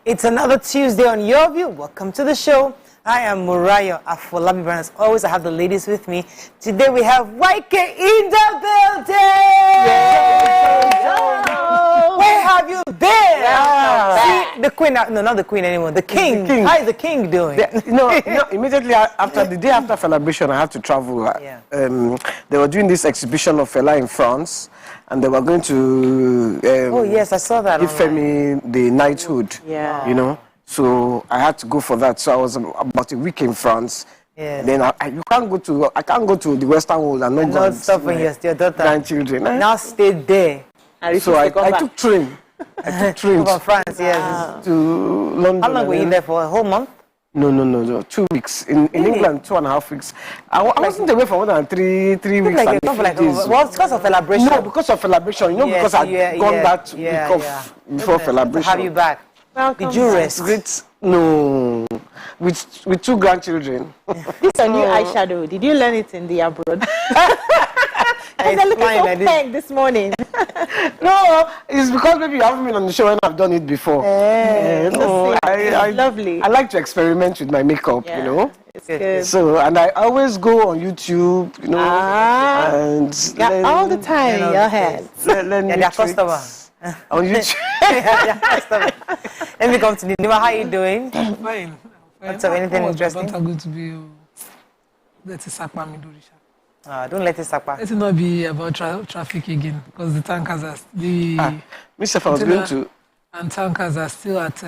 It's another Tuesday on Your View. Welcome to the show. I am Murayo Afolabi, and as always, I have the ladies with me. Today we have YK in the building. Where have you been? See, the queen, no, not the queen anymore, the king. How is the king doing? Immediately after the day after celebration, I had to travel. They were doing this exhibition of Fela in France, and they were going to oh yes, I saw that. Give Femi the knighthood. Yeah. You know, so I had to go for that. So I was about a week in France. Yeah. Then I can't go to the Western world and not go stop when your daughter grandchildren. Now stay there. So I took train. From France, yes. To London. How long were you there for? A whole month? No. 2 weeks. In England, 2.5 weeks. I wasn't away for more than three weeks. Well, it's because of celebration. No, because of celebration. You know, because I'd gone that week off before celebration. Have you back? Did you rest? Great. No. With 2 grandchildren. This is a new eyeshadow. Did you learn it in the abroad? I was looking so pink this morning. No, it's because maybe you haven't been on the show and I've done it before. No, lovely. I like to experiment with my makeup, you know. It's good. So, and I always go on YouTube, you know, and all the time in your hands. Learn their customer. On YouTube. Let me come to Nima. How are you doing? Fine. What's up? Anything interesting? I'm going to be. Let it sakpa Midorisha. Don't let it sakpa. Let it not be about traffic again, because the tankers are Mr. I was going to. And tankers are still at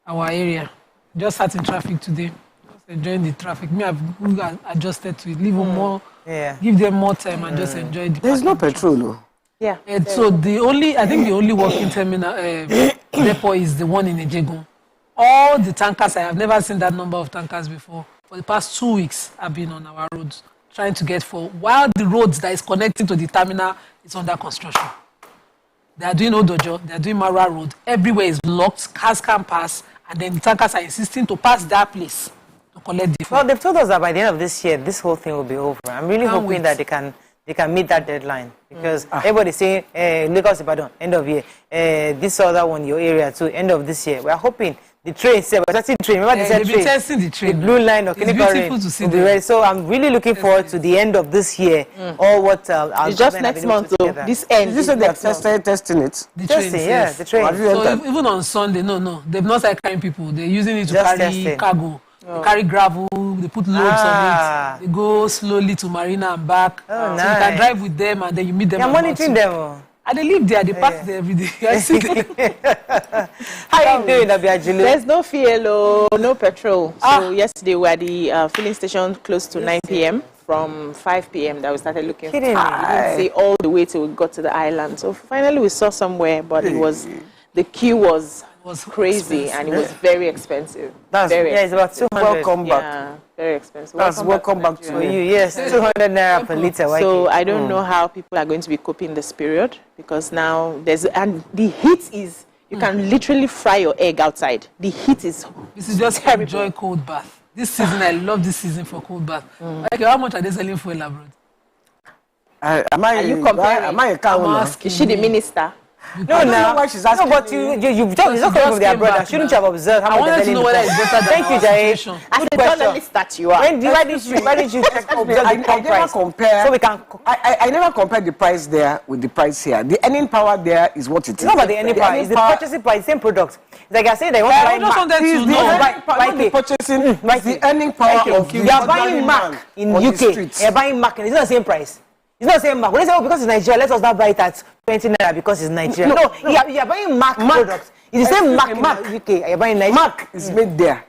our area. Just sat in traffic today. Just enjoying the traffic. Me, I've adjusted to it. Leave them more. Yeah. Give them more time and just enjoy the. There's no petrol, though. Yeah. And so I think the only working terminal depot is the one in Ejegun. All the tankers, I have never seen that number of tankers before. For the past 2 weeks, I've been on our roads trying to get while the roads that is connecting to the terminal is under construction. They are doing Odojo, they are doing Mara Road. Everywhere is blocked, cars can't pass, and then the tankers are insisting to pass that place to collect the fuel. Well, they've told us that by the end of this year, this whole thing will be over. I'm really hoping that they can meet that deadline, because everybody's saying Lagos Ibadan, end of year. This other one, your area too, end of this year. We are hoping the train, we're testing the train. Remember they said testing the train. The blue line of beautiful to see ready. So I'm really looking forward to the end of this year. All what it's just next month, though. This end. This is they're testing it. The train, the train. So even on Sunday, no, they've not started carrying people. They're using it to carry cargo. They carry gravel, they put loads on it, they go slowly to Marina and back. So you can drive with them and then you meet them. You're monitoring them. And they live there, they pass there every day. I see them. How are you doing, Ajuri? There's no fuel, no petrol. So yesterday we were at the filling station close to 9 p.m. From 5 p.m. that we started looking for. We didn't see all the way till we got to the island. So finally we saw somewhere, but the queue was crazy and it was very expensive. It's about 200. Welcome back. Yeah, very expensive. Welcome back to you. Yes, 200 naira per liter. So I don't know how people are going to be coping this period, because now and the heat is, you can literally fry your egg outside. The heat is. This is just terrible. Enjoy cold bath. This season, I love this season for cold bath. Okay, how much are they selling for abroad? Are you comparing? Am I a cow? Is she the minister? No, why she's asking. No, but you've just come from their brother. Shouldn't you have observed how much they're selling? I wanted to know whether it's better than Thank you, Jay. As a journalist that you are. Why did you check the price? Compare. So we can. I never compare the price there with the price here. The earning power there is what it is. It's not about the earning power. It's the purchasing power. It's the same product. It's like I said, they want to buy Mac. The purchasing, the earning power of you. You are buying Mac in UK. You're buying Mac, and it's not the same price. It's not the same Mac. When they say, because it's Nigeria, let us not buy it at 20 naira because it's Nigeria. No, you're buying Mac products. It's the same Mac in UK. You're buying Nigeria. Mac is made there.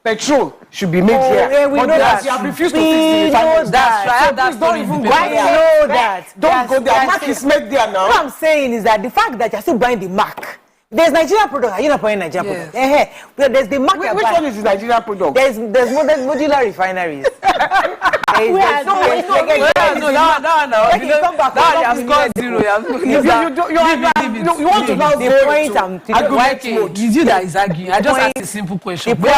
Petrol should be made here. Yeah, we know that. You have refused to fix the refineries. That's don't even go there. We know that. Don't go there. Mac is made there now. What I'm saying is that the fact that you're still buying the Mac. There's Nigerian product. Are you not buying Nigerian product? There's the Mac. Which one is the Nigerian product? There's modular refineries. No. You want to now go into did you that is arguing? I just asked a simple question. The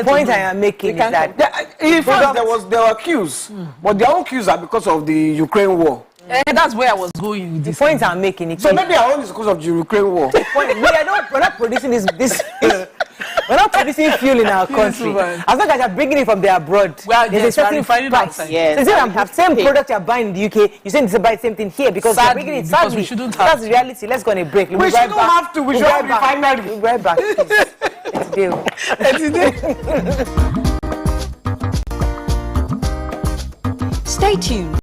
point I am making is that in fact there were queues, but their own queues are because of the Ukraine war. That's where I was going with The this. point I'm making. So maybe our own is because of the Ukraine war. We're not producing this we're not producing fuel in our country. As long as you're bringing it from the abroad, well, there's a certain refining outside. Yes, so the same product you're buying in the UK, you're saying to buy the same thing here because you're bringing it. Because we shouldn't have. That's the reality. Let's go on a break. We shouldn't have to. We should have refinery. We'll be right back. Stay tuned.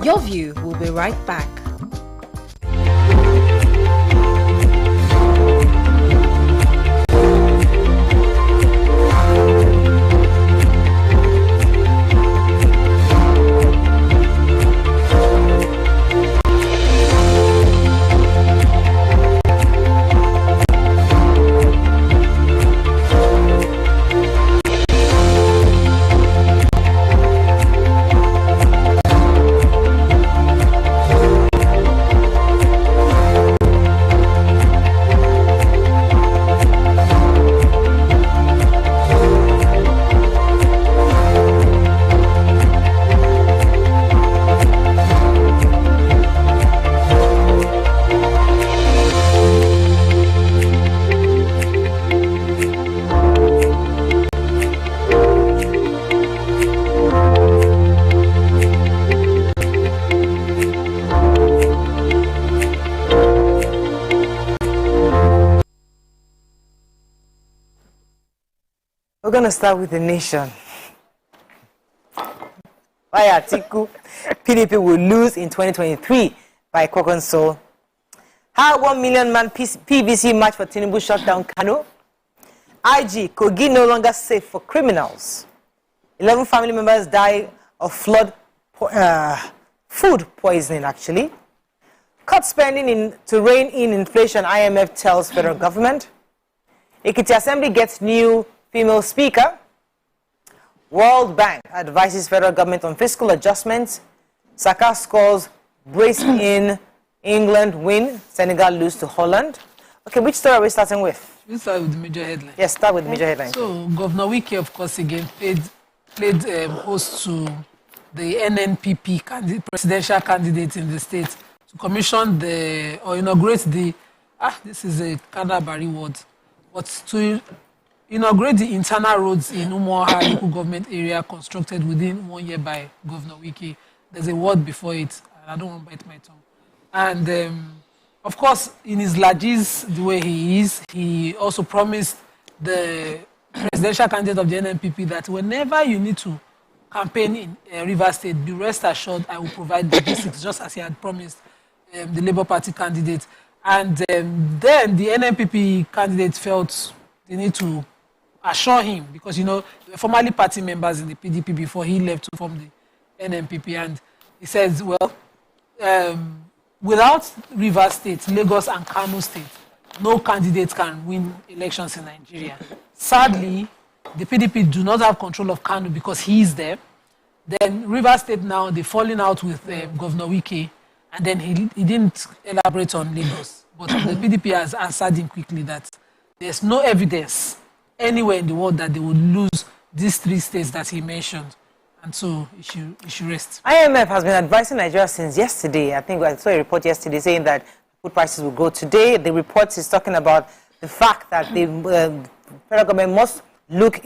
Your View will be right back. We're going to start with the nation. By Atiku, PDP will lose in 2023 by Kokonsol. How 1 million man PVC march for Tinubu shut down Kano. IG, Kogi no longer safe for criminals. 11 family members die of food poisoning actually. Cut spending to rein in inflation, IMF tells federal government. Ekiti Assembly gets new female speaker. World Bank advises federal government on fiscal adjustments. Saka scores brace in England win. Senegal lose to Holland. Okay, which story are we starting with? We'll start with the major headline. Yes, start with the major headline. So, Governor Wike, of course, again played host to the NNPP presidential candidate in the state to commission or inaugurate this is a Canterbury word, but to inaugurate the internal roads in Umuoha local government area constructed within 1 year by Governor Wike. There's a word before it, and I don't want to bite my tongue. And of course, in his largesse, the way he is, he also promised the presidential candidate of the NNPP that whenever you need to campaign in Rivers State, be rest assured I will provide logistics, just as he had promised the Labour Party candidate. And then the NNPP candidate felt they need to assure him, because, they were formerly party members in the PDP before he left to form the NNPP. And he says, well, without Rivers State, Lagos and Kano State, no candidate can win elections in Nigeria. Sadly, the PDP do not have control of Kano because he is there. Then Rivers State now, they're falling out with Governor Wike, and then he didn't elaborate on Lagos. But the PDP has answered him quickly that there's no evidence anywhere in the world that they would lose these 3 states that he mentioned. And so it should rest. IMF has been advising Nigeria since yesterday. I think I saw a report yesterday saying that food prices will go today. The report is talking about the fact that the federal government must look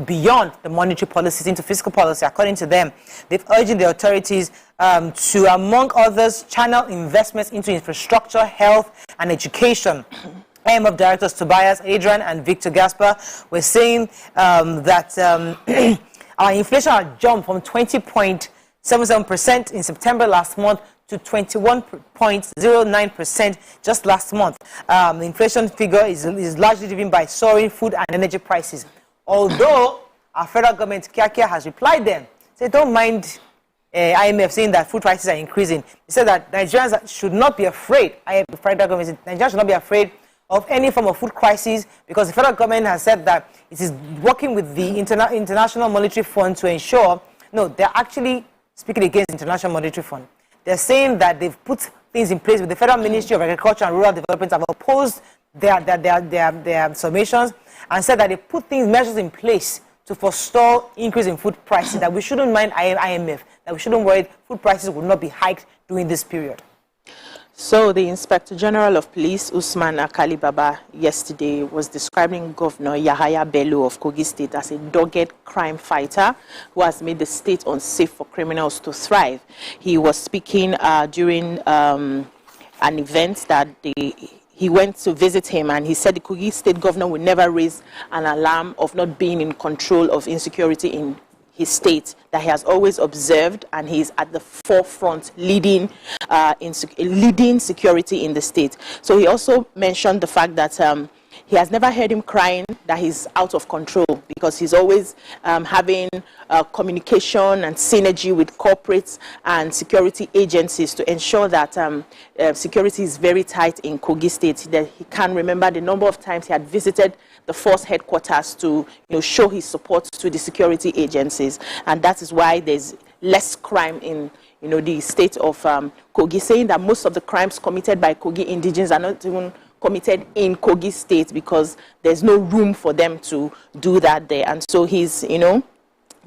beyond the monetary policies into fiscal policy. According to them, they've urged the authorities to, among others, channel investments into infrastructure, health, and education. IMF directors Tobias Adrian and Victor Gaspar were saying that our inflation had jumped from 20.77% in September last month to 21.09% just last month. The inflation figure is largely driven by soaring food and energy prices. Although our federal government, Kiakia, has replied them, say don't mind IMF saying that food prices are increasing. They said that Nigerians should not be afraid. The federal government said Nigerians should not be afraid of any form of food crisis, because the federal government has said that it is working with the International Monetary Fund to ensure, they're actually speaking against the International Monetary Fund. They're saying that they've put things in place with the Federal Ministry of Agriculture and Rural Development, have opposed their summations and said that they put measures in place to forestall increase in food prices, that we shouldn't mind IMF, that we shouldn't worry food prices would not be hiked during this period. So the Inspector General of Police, Usman Akali Baba, yesterday was describing Governor Yahaya Bello of Kogi State as a dogged crime fighter who has made the state unsafe for criminals to thrive. He was speaking during an event that he went to visit him, and he said the Kogi State governor would never raise an alarm of not being in control of insecurity in his state, that he has always observed, and he's at the forefront leading security in the state. So he also mentioned the fact that he has never heard him crying that he's out of control, because he's always having communication and synergy with corporates and security agencies to ensure that security is very tight in Kogi State. That he can remember the number of times he had visited the force headquarters to show his support to the security agencies, and that is why there's less crime in the state of Kogi, saying that most of the crimes committed by Kogi indigenes are not even committed in Kogi State because there's no room for them to do that there. And so he's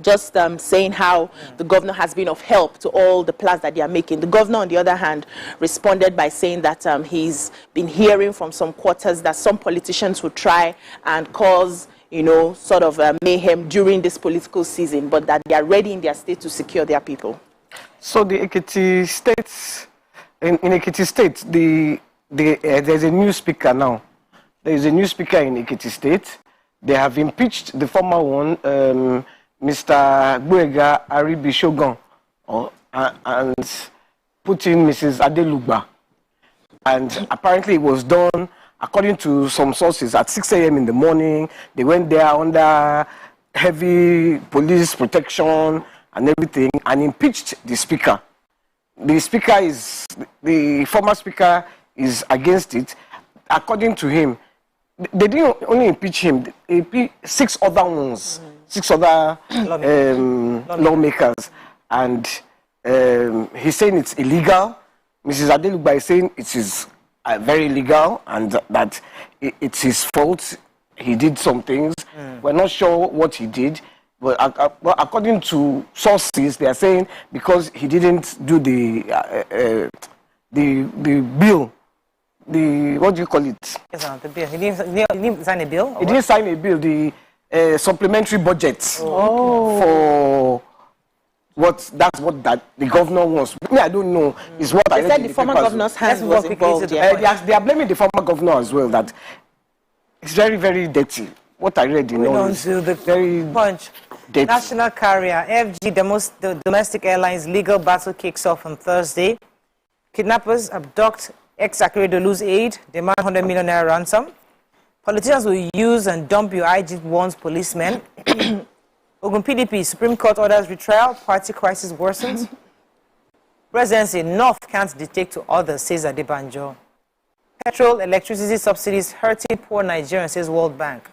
just saying how the governor has been of help to all the plans that they are making. The governor, on the other hand, responded by saying that he's been hearing from some quarters that some politicians will try and cause, sort of mayhem during this political season, but that they are ready in their state to secure their people. So the Ekiti states, in Ekiti State, there's a new speaker now. There is a new speaker in Ekiti State. They have impeached the former one, Mr. Buega Aribi Shogun, and put in Mrs. Adelugba. And apparently it was done, according to some sources, at 6 a.m. in the morning. They went there under heavy police protection and everything, and impeached the speaker. The former speaker is against it. According to him, they didn't only impeach him, they impeached 6 other ones. 6 other lawmakers, and he's saying it's illegal. Mrs. Adelugba is saying it is very illegal, and that it's his fault. He did some things. We're not sure what he did, but according to sources, they are saying because he didn't do the bill. What do you call it? Yes, the bill. He didn't sign a bill? He didn't sign a bill. The supplementary budget for that's what the governor wants. I don't know. Is what I said the former governor's hands was involved. They are blaming the former governor as well. That it's very, very dirty. What I read, is very punch. Dirty. National carrier FG, the domestic airlines legal battle kicks off on Thursday. Kidnappers abduct ex-Akeredolu's aide, demand 100 million naira ransom. Politicians will use and dump your IG warns policemen. Ogun PDP, Supreme Court orders retrial, party crisis worsens. Presidency, North can't dictate to others, says Adebanjo. Petrol, electricity subsidies hurting poor Nigerians, says World Bank.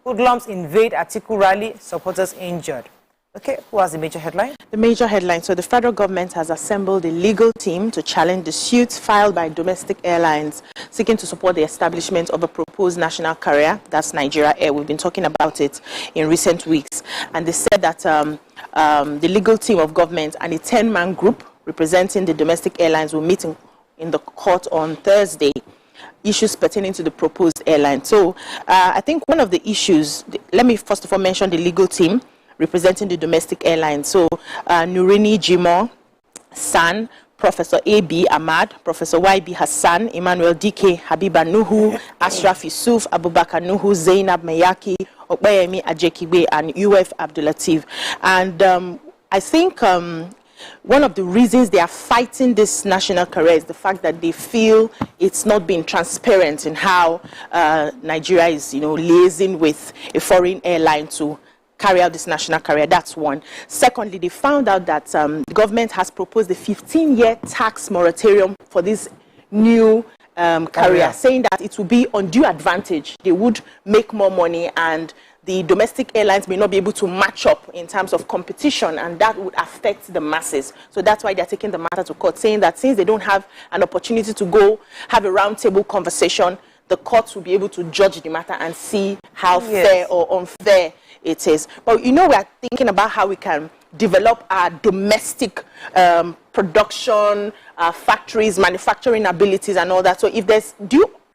Hoodlums invade Atiku rally, supporters injured. Okay, who has the major headline? The major headline. So the federal government has assembled a legal team to challenge the suits filed by domestic airlines seeking to support the establishment of a proposed national carrier. That's Nigeria Air. We've been talking about it in recent weeks. And they said that the legal team of government and a 10-man group representing the domestic airlines will meet in the court on Thursday. Issues pertaining to the proposed airline. So I think one of the issues, let me first of all mention the legal team representing the domestic airlines. So Nurini Jimo, San, Professor A.B. Ahmad, Professor Y.B. Hassan, Emmanuel D.K. Habiba Nuhu, Ashraf Yusuf, Abubakar Nuhu, Zainab Mayaki, Okbayemi Ajekibe, and UF Abdulatif. And I think one of the reasons they are fighting this national carrier is the fact that they feel it's not being transparent in how Nigeria is, liaising with a foreign airline to carry out this national carrier. That's one. Secondly, they found out that the government has proposed a 15-year tax moratorium for this new carrier, saying that it will be undue advantage. They would make more money, and the domestic airlines may not be able to match up in terms of competition, and that would affect the masses. So that's why they're taking the matter to court, saying that since they don't have an opportunity to go have a roundtable conversation, the courts will be able to judge the matter and see how fair or unfair it is. But you know, we are thinking about how we can develop our domestic production, factories, manufacturing abilities and all that. So if there's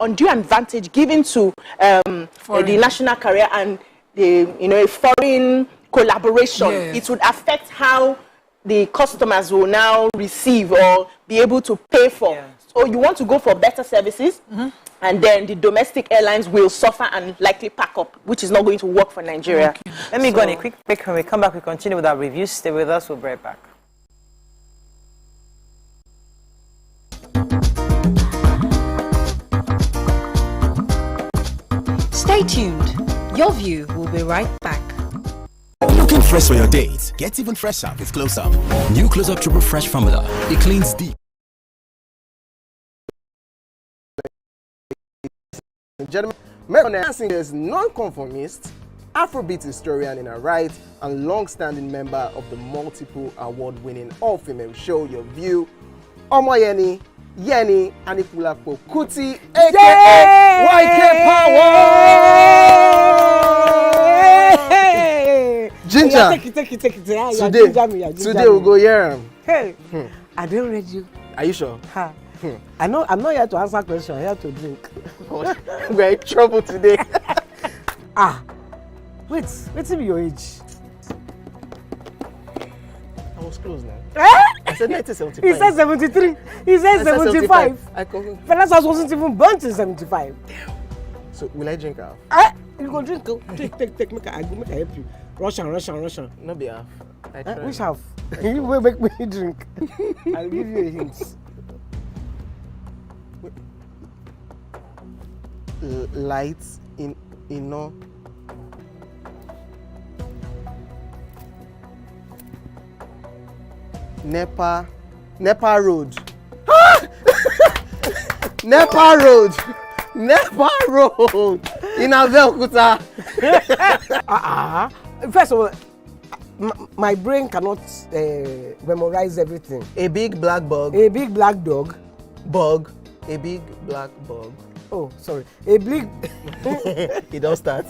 undue advantage given to the national carrier and a foreign collaboration, it would affect how the customers will now receive or be able to pay for. So you want to go for better services, and then the domestic airlines will suffer and likely pack up, which is not going to work for Nigeria. Okay. Let me go on a quick break. When we come back, we continue with our reviews. Stay with us. We'll be right back. Stay tuned. Your View will be right back. Looking fresh for your date? Get even fresher with Close Up. New Close Up Triple Fresh formula. It cleans deep. Gentlemen, Marion Dancing is non-conformist, Afrobeat historian in her right, and long-standing member of the multiple award-winning all-female show Your View, Omoyeni, Yeni, Anikulapo Kuti, aka YK Power! Ginger! Take it. Today we'll go here. Hey, I don't read you. Are you sure? I'm not here to answer questions, I'm here to drink. We're in trouble today. Wait till your age. I was close now. I said 1975. He said 73. He said 75. Fellas wasn't even born till 75. So will I drink half? You go drink. Take. Make I help you. Russian. No be half. Which half? You will make me drink. I'll give you a hint. Lights in no. Nepa Road. Nepa Road in Abeokuta. First of all, my brain cannot memorize everything. A big black bug. A big black dog. Bug. A big black bug. Oh, sorry. A big. It don't start.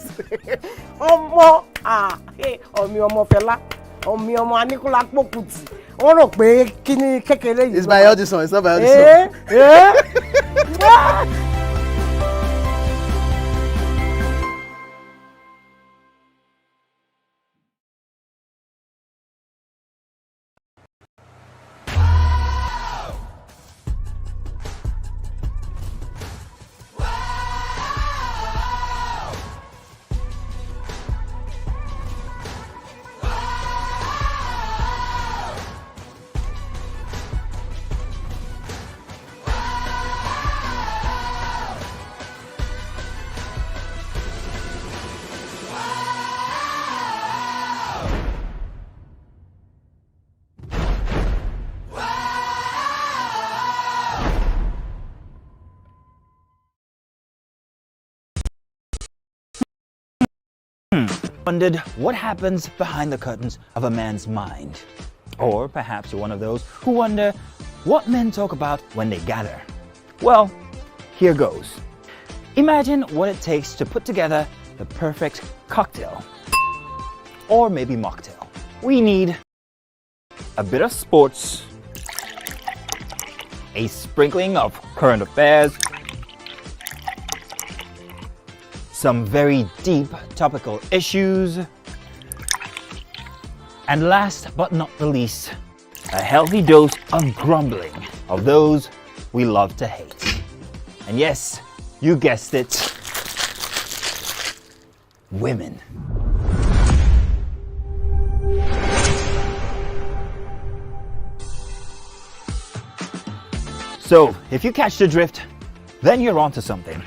Ọmọ fẹlá. Ọmọ Anikulapo Kuti. Wọ́n rò pé kí ni kékeré yìí. It's by Audison. It's not by Audison. Wondered what happens behind the curtains of a man's mind? Or perhaps you're one of those who wonder what men talk about when they gather. Well, here goes. Imagine what it takes to put together the perfect cocktail. Or maybe mocktail. We need a bit of sports, a sprinkling of current affairs, some very deep topical issues, and last but not the least, a healthy dose of grumbling of those we love to hate. And yes, you guessed it, women. So, if you catch the drift, then you're onto something.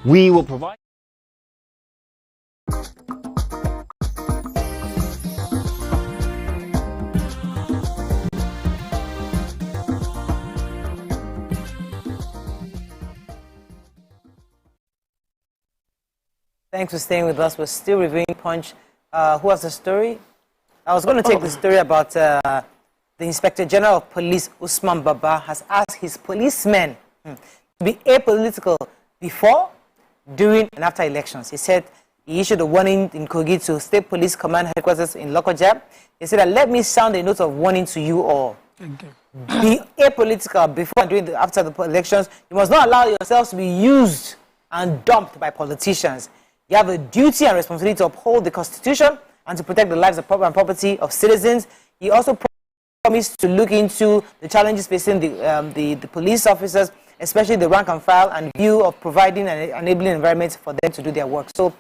We will provide Thanks for staying with us. We're still reviewing Punch. Who has the story? I was going to take the story about the Inspector General of Police, Usman Baba, has asked his policemen to be apolitical before, during, and after elections. He said he issued a warning in Kogi to State Police Command Headquarters in Lokoja. He said that, let me sound a note of warning to you all. Okay. Be apolitical before and during after the elections. You must not allow yourselves to be used and dumped by politicians. You have a duty and responsibility to uphold the Constitution and to protect the lives and property of citizens. He also promised to look into the challenges facing the police officers, especially the rank and file, and view of providing an enabling environment for them to do their work. So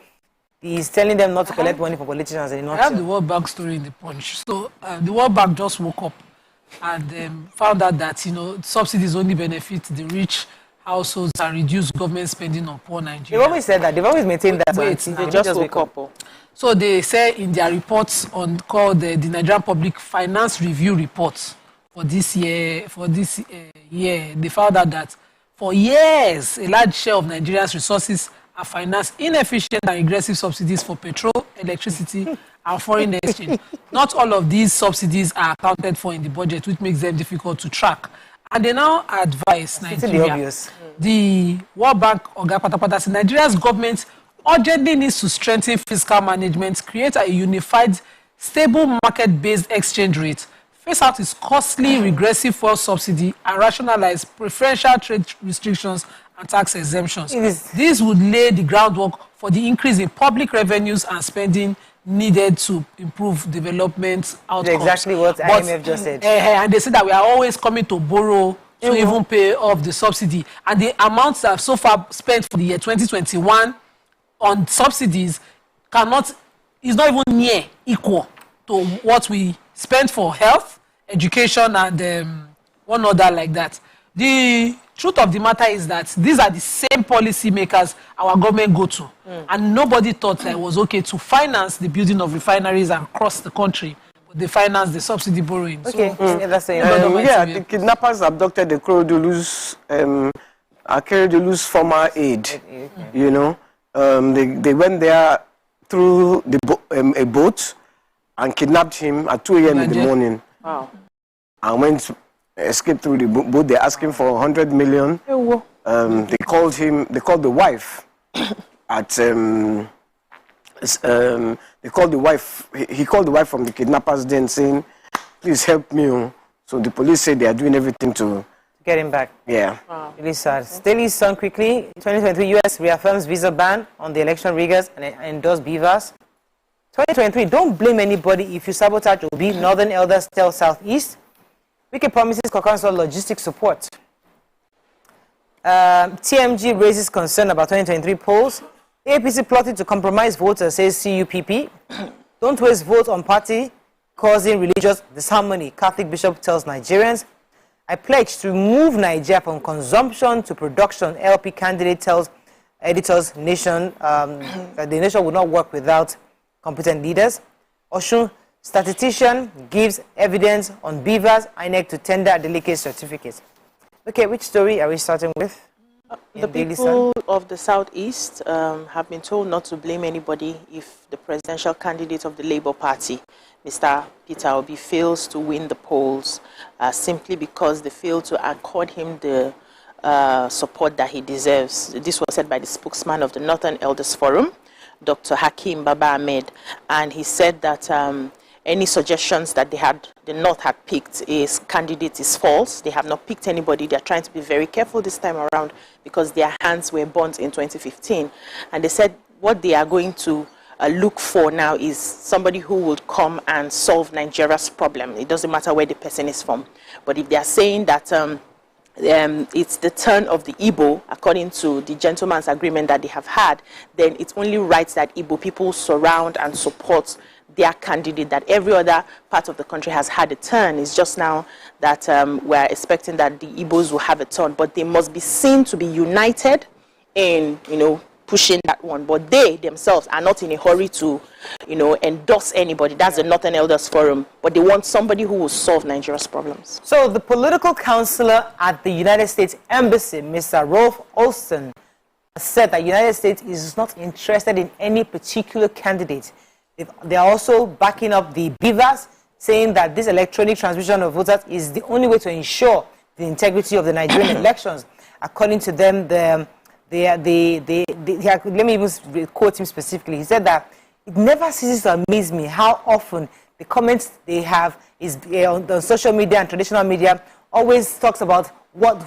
he's telling them not to collect money from politicians. I have the World Bank story in the Punch. So the World Bank just woke up and found out that subsidies only benefit the rich households and reduce government spending on poor Nigerians. They've always said that. They've always maintained that. Wait, they just woke up. So they say in their reports called the Nigerian Public Finance Review Report for this year, they found out that for years a large share of Nigeria's resources are financed inefficient and regressive subsidies for petrol, electricity, and foreign exchange. Not all of these subsidies are accounted for in the budget, which makes them difficult to track. And they now advise Nigeria, the World Bank Oga Patapata said Nigeria's government urgently needs to strengthen fiscal management, create a unified, stable market-based exchange rate, phase out its costly, regressive fuel subsidy, and rationalize preferential trade restrictions and tax exemptions. This would lay the groundwork for the increase in public revenues and spending needed to improve development outcomes. Exactly what IMF just said. And they said that we are always coming to borrow to even pay off the subsidy. And the amounts that have so far spent for the year 2021 on subsidies is not even near equal to what we spent for health, education, and one other like that. The truth of the matter is that these are the same policy makers our government go to. And nobody thought that it was okay to finance the building of refineries across the country. But they finance the subsidy borrowing. Okay, So, that's the kidnappers abducted the Akeredolu's former aide. They went there through a boat and kidnapped him at 2 a.m. in the morning. Wow. And escaped through the boat. They're asking for 100 million. They called the wife at they called the wife. He called the wife from the kidnappers then saying, please help me. So the police said they are doing everything to get him back. Yeah. Wow. Really sad. Daily Sun quickly. 2023 U.S. reaffirms visa ban on the election riggers and endorse beavers. 2023, don't blame anybody if you sabotage Obi. Northern elders tell Southeast. Wike promises Kokanso logistic support. TMG raises concern about 2023 polls. APC plotted to compromise voters, says CUPP. Don't waste vote on party causing religious disharmony, Catholic bishop tells Nigerians. I pledge to move Nigeria from consumption to production, LP candidate tells editors nation that the nation would not work without competent leaders. Oshun statistician gives evidence on beavers, INEC to tender a delicate certificate. Okay, which story are we starting with? The people of the Southeast have been told not to blame anybody if the presidential candidate of the Labour Party, Mr. Peter Obi, fails to win the polls simply because they fail to accord him the support that he deserves. This was said by the spokesman of the Northern Elders Forum, Dr. Hakeem Baba Ahmed, and he said that any suggestions that the North had picked is candidate is false. They have not picked anybody. They're trying to be very careful this time around because their hands were burnt in 2015. And they said what they are going to look for now is somebody who would come and solve Nigeria's problem. It doesn't matter where the person is from. But if they are saying that it's the turn of the Igbo, according to the gentleman's agreement that they have had, then it's only right that Igbo people surround and support their candidate, that every other part of the country has had a turn. It's just now that we're expecting that the Igbos will have a turn, but they must be seen to be united in, pushing that one. But they themselves are not in a hurry to, endorse anybody. That's the Northern Elders Forum. But they want somebody who will solve Nigeria's problems. So the political counselor at the United States Embassy, Mr. Rolf Olson, said that the United States is not interested in any particular candidate. They are also backing up the beavers, saying that this electronic transmission of voters is the only way to ensure the integrity of the Nigerian elections. According to them, let me even quote him specifically. He said that it never ceases to amaze me how often the comments they have is on social media and traditional media always talks about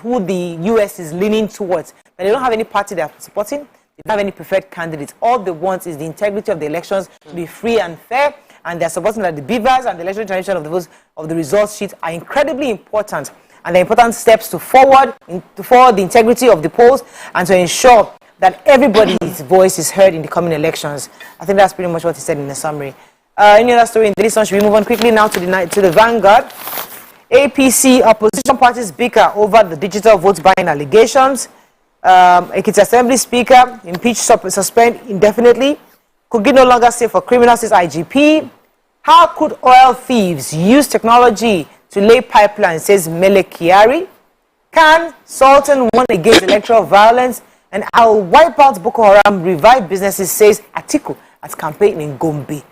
who the U.S. is leaning towards. But they don't have any party they are supporting. They don't have any preferred candidates. All they want is the integrity of the elections to be free and fair, and they're supporting that the beavers and the electoral tradition of the votes of the results sheet are incredibly important, and they're important steps to forward the integrity of the polls and to ensure that everybody's voice is heard in the coming elections. I think that's pretty much what he said in the summary. Any other story in this one? Should we move on quickly now to the Vanguard? APC opposition parties bicker over the digital vote buying allegations. Ekiti Assembly Speaker impeached, suspend indefinitely. Kogi no longer safe for criminals, says IGP. How could oil thieves use technology to lay pipelines, says Mele Kyari. Can Sultan warn against electoral violence? And I'll wipe out Boko Haram, revive businesses, says Atiku at campaign in Gombe.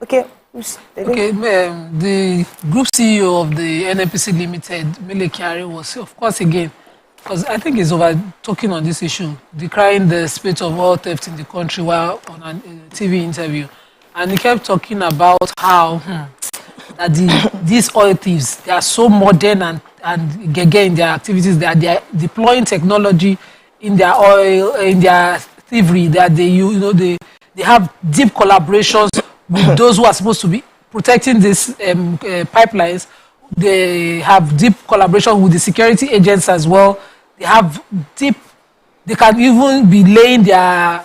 Okay. The group CEO of the NNPC Limited, Mele Kyari, was, of course, again, because I think he's over talking on this issue, decrying the spate of all theft in the country while on a TV interview. And he kept talking about how that these oil thieves, they are so modern and gege in their activities, that they are deploying technology in their oil, in their thievery, that they have deep collaborations with those who are supposed to be protecting these pipelines. They have deep collaboration with the security agents as well. They can even be laying their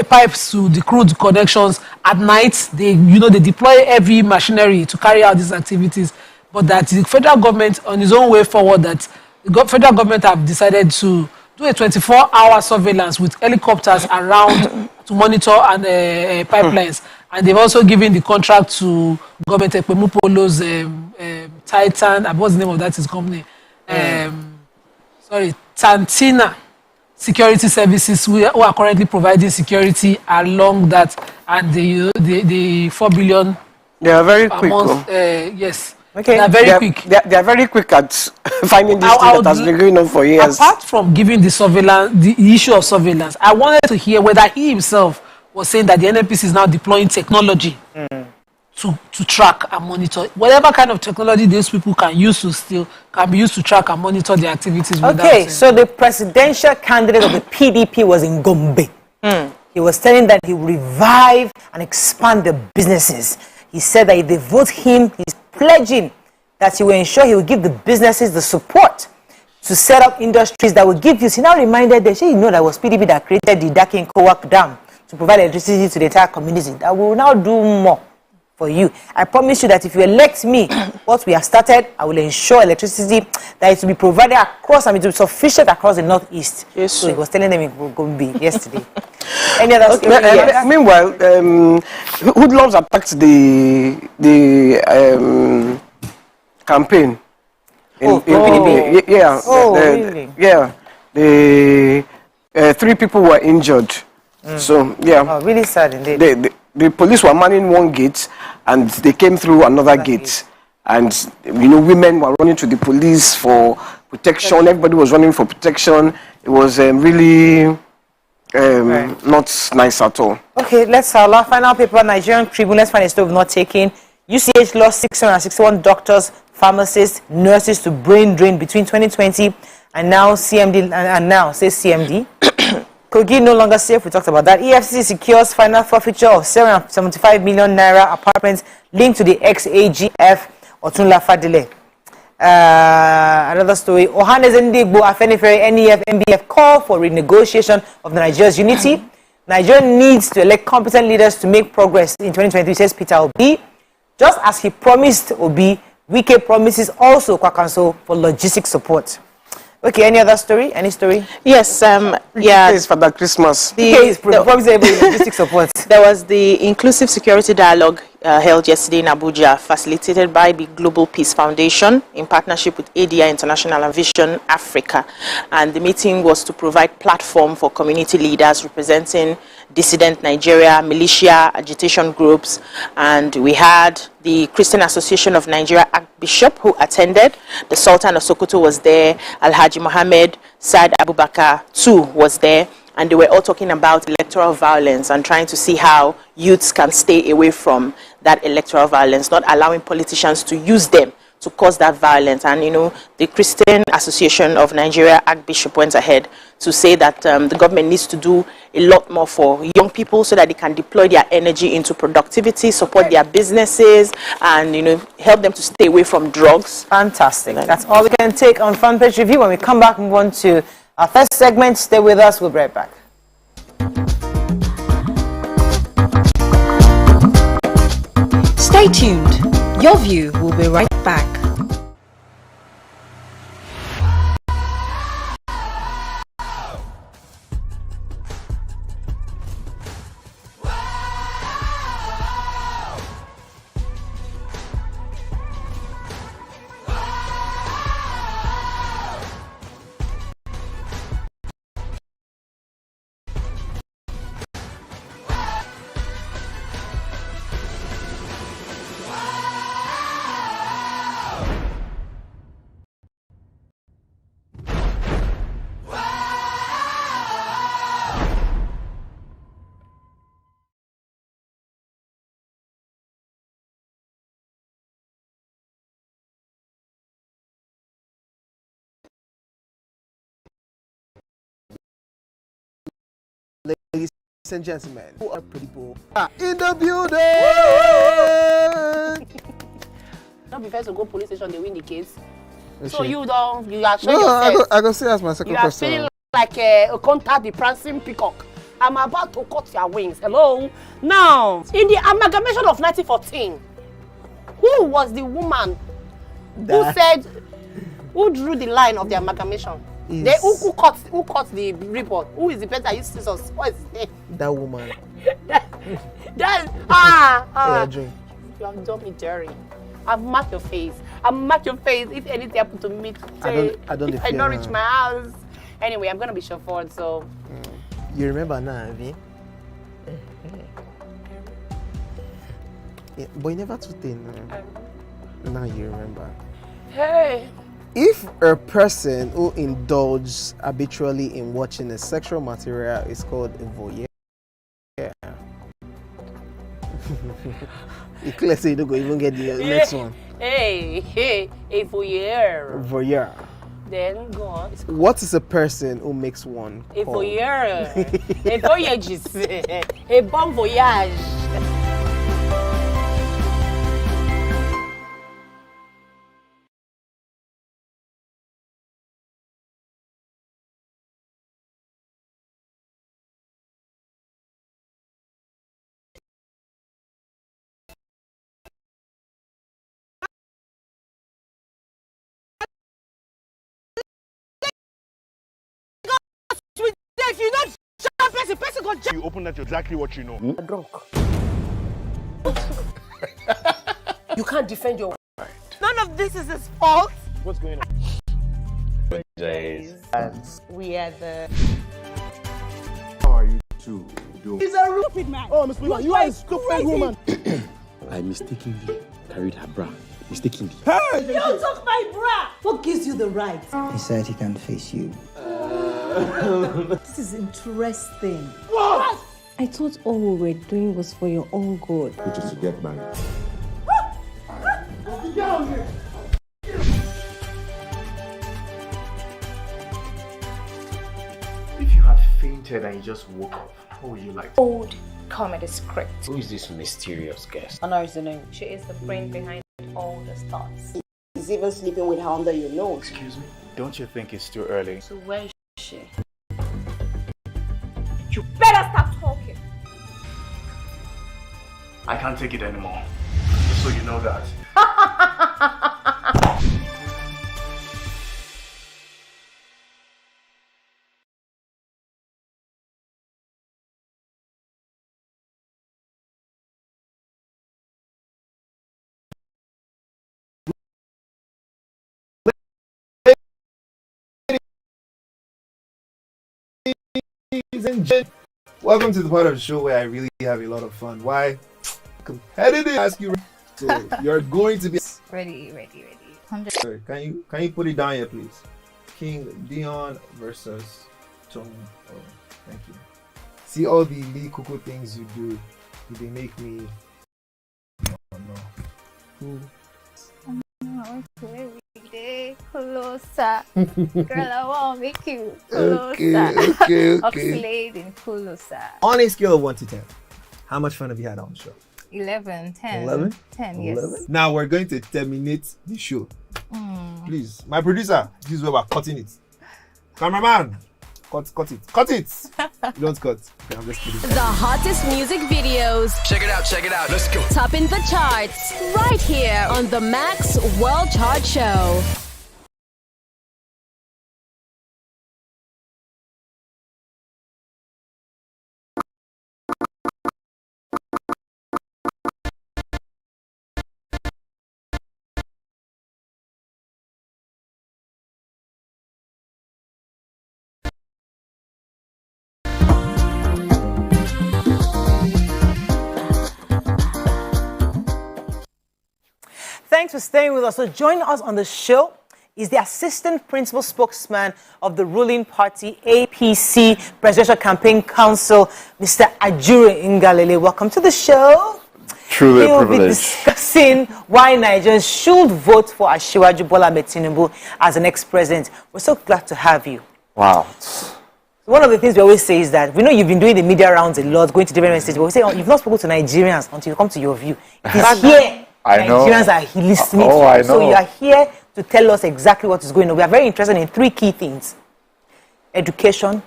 pipes to the crude connections at night. They deploy heavy machinery to carry out these activities. But that the federal government, on its own way forward, that the federal government have decided to do a 24-hour surveillance with helicopters around to monitor and pipelines. And they've also given the contract to government Ekpemupolo's Titan. What's the name of that his company? Tantina Security Services, who are currently providing security along that, and the 4 billion. They are very quick. Yes. Okay. They are very quick. They are very quick at finding this thing that has been going on for years. Apart from giving the issue of surveillance, I wanted to hear whether he himself was saying that the NNPC is now deploying technology to track and monitor. Whatever kind of technology these people can use to steal can be used to track and monitor the activities. Okay, so the presidential candidate of the PDP was in Gombe. He was telling that he will revive and expand the businesses. He said that if they vote him, he's pledging that he will ensure he will give the businesses the support to set up industries that will give you. He now reminded them, that was PDP that created the Dakin Kowak Dam to provide electricity to the entire community. That will now do more for you. I promise you that if you elect me, what we have started, I will ensure electricity that it will be provided across, and it will be sufficient across the northeast. Yes, so he was telling them it will go be yesterday. Any other story? Yes. Meanwhile, hoodlums attacked the campaign. PDP. Yeah. Really? Yeah. The 3 people were injured. So yeah. Oh, really sad indeed. The police were manning one gate, and they came through another gate. And women were running to the police for protection. Everybody was running for protection. It was really not nice at all. Okay, let's our final paper. Nigerian Tribune. Let's find a story of not taking. UCH lost 661 doctors, pharmacists, nurses to brain drain between 2020 and now CMD and now says CMD. Kogi no longer safe. We talked about that. EFCC secures final forfeiture of 775 million naira apartments linked to the ex-AGF Otunla Fadile. Another story. Ohanes Ndigbo, Afenifere, NEF, MBF call for renegotiation of Nigeria's unity. Nigeria needs to elect competent leaders to make progress in 2023, says Peter Obi. Just as he promised Obi, Wike promises also Kwakanso for logistic support. Okay, any other story? Any story? Yes, It's for the Christmas. Logistic support. There was the inclusive security dialogue held yesterday in Abuja, facilitated by the Global Peace Foundation in partnership with ADI International and Vision Africa. And the meeting was to provide platform for community leaders representing dissident Nigeria, militia, agitation groups, and we had the Christian Association of Nigeria Archbishop who attended. The Sultan of Sokoto was there. Alhaji Mohammed Saad Abubakar too was there. and they were all talking about electoral violence and trying to see how youths can stay away from that electoral violence, not allowing politicians to use them to cause that violence. And, you know, the Christian Association of Nigeria Archbishop went ahead to say that the government needs to do a lot more for young people so that they can deploy their energy into productivity, support their businesses, and, you know, help them to stay away from drugs. Fantastic. That's all we can take on Front Page Review. When we come back, move on to our first segment. Stay with us. We'll be right back. Stay tuned. Your View will be right back. Ladies and gentlemen, who are people in the building? Not be first to go police station, they win the case. Is So she? you are showing No, yourself. I go say that's my second You are question. feeling like a contact the prancing peacock. I'm about to cut your wings. Hello. Now, in the amalgamation of 1914, who was the woman who drew the line of the amalgamation? Who cut the report? Who is the person that used scissors? What is his name? That woman. You have done me dirty. I've marked your face. I've marked your face. If anything happened to me today, I don't if I don't reach my house. Anyway, I'm gonna be chauffeured, so. You remember now, Avi? Yeah, but you never too thin. Now you remember. Hey. If a person who indulges habitually in watching a sexual material is called a voyeur, you clearly say you don't go even get the next one. Hey, a voyeur. Voyeur. Then go on. What is a person who makes one A called? voyeur. A voyagiste. A bon voyage. If you don't jump, person go jump. You open that, exactly what you know. You're drunk. You can't defend your wife. None of this is his fault. What's going on? We are the. How are you two doing? He's a stupid man. Oh, Miss Miller, you are a stupid woman. I mistakenly carried her bra. Mistakenly. Hey! You took my bra. What gives you the right? He said he can face you. This is interesting. What? I thought all we were doing was for your own good. Which is to get married. If you had fainted and you just woke up, what would you like? Old comedy script. Who is this mysterious guest? Anna is the name. She is the brain behind all the stars. He's even sleeping with her under your nose. Excuse me? Don't you think it's too early? So where is she? You better stop talking. I can't take it anymore. Just so you know that. Welcome to the part of the show where I really have a lot of fun. Why? Competitive. Ask you. So you're going to be Ready. Sorry, can you put it down here, please? King Dion versus Tom. Thank you. See all the Lee Coco things you do. They make me. Oh no. Closer. Girl, I want to make you closer. Okay. Oxylating closer. On a scale of 1 to 10, how much fun have you had on the show? 11, 10. 11? 10, yes. 11? Now we're going to terminate the show. Please, my producer, this is where we're cutting it. Cameraman, cut it. You don't cut. Okay, I'm just kidding. The hottest music videos. Check it out. Let's go. Topping the charts. Right here on the Max World Chart Show. Thanks for staying with us. So joining us on the show is the Assistant Principal Spokesman of the ruling party APC Presidential Campaign Council, Mr. Ajuri Ngelale. Welcome to the show. Truly a We'll privilege. be discussing why Nigerians should vote for Asiwaju Bola Ahmed Tinubu as the next president. We're so glad to have you. Wow. One of the things we always say is that we know you've been doing the media rounds a lot, going to different messages, but we say, oh, you've not spoken to Nigerians until you come to your view. It's here. I know. Nigerians are listening. Oh, I know. So you are here to tell us exactly what is going on. We are very interested in 3 key things: education,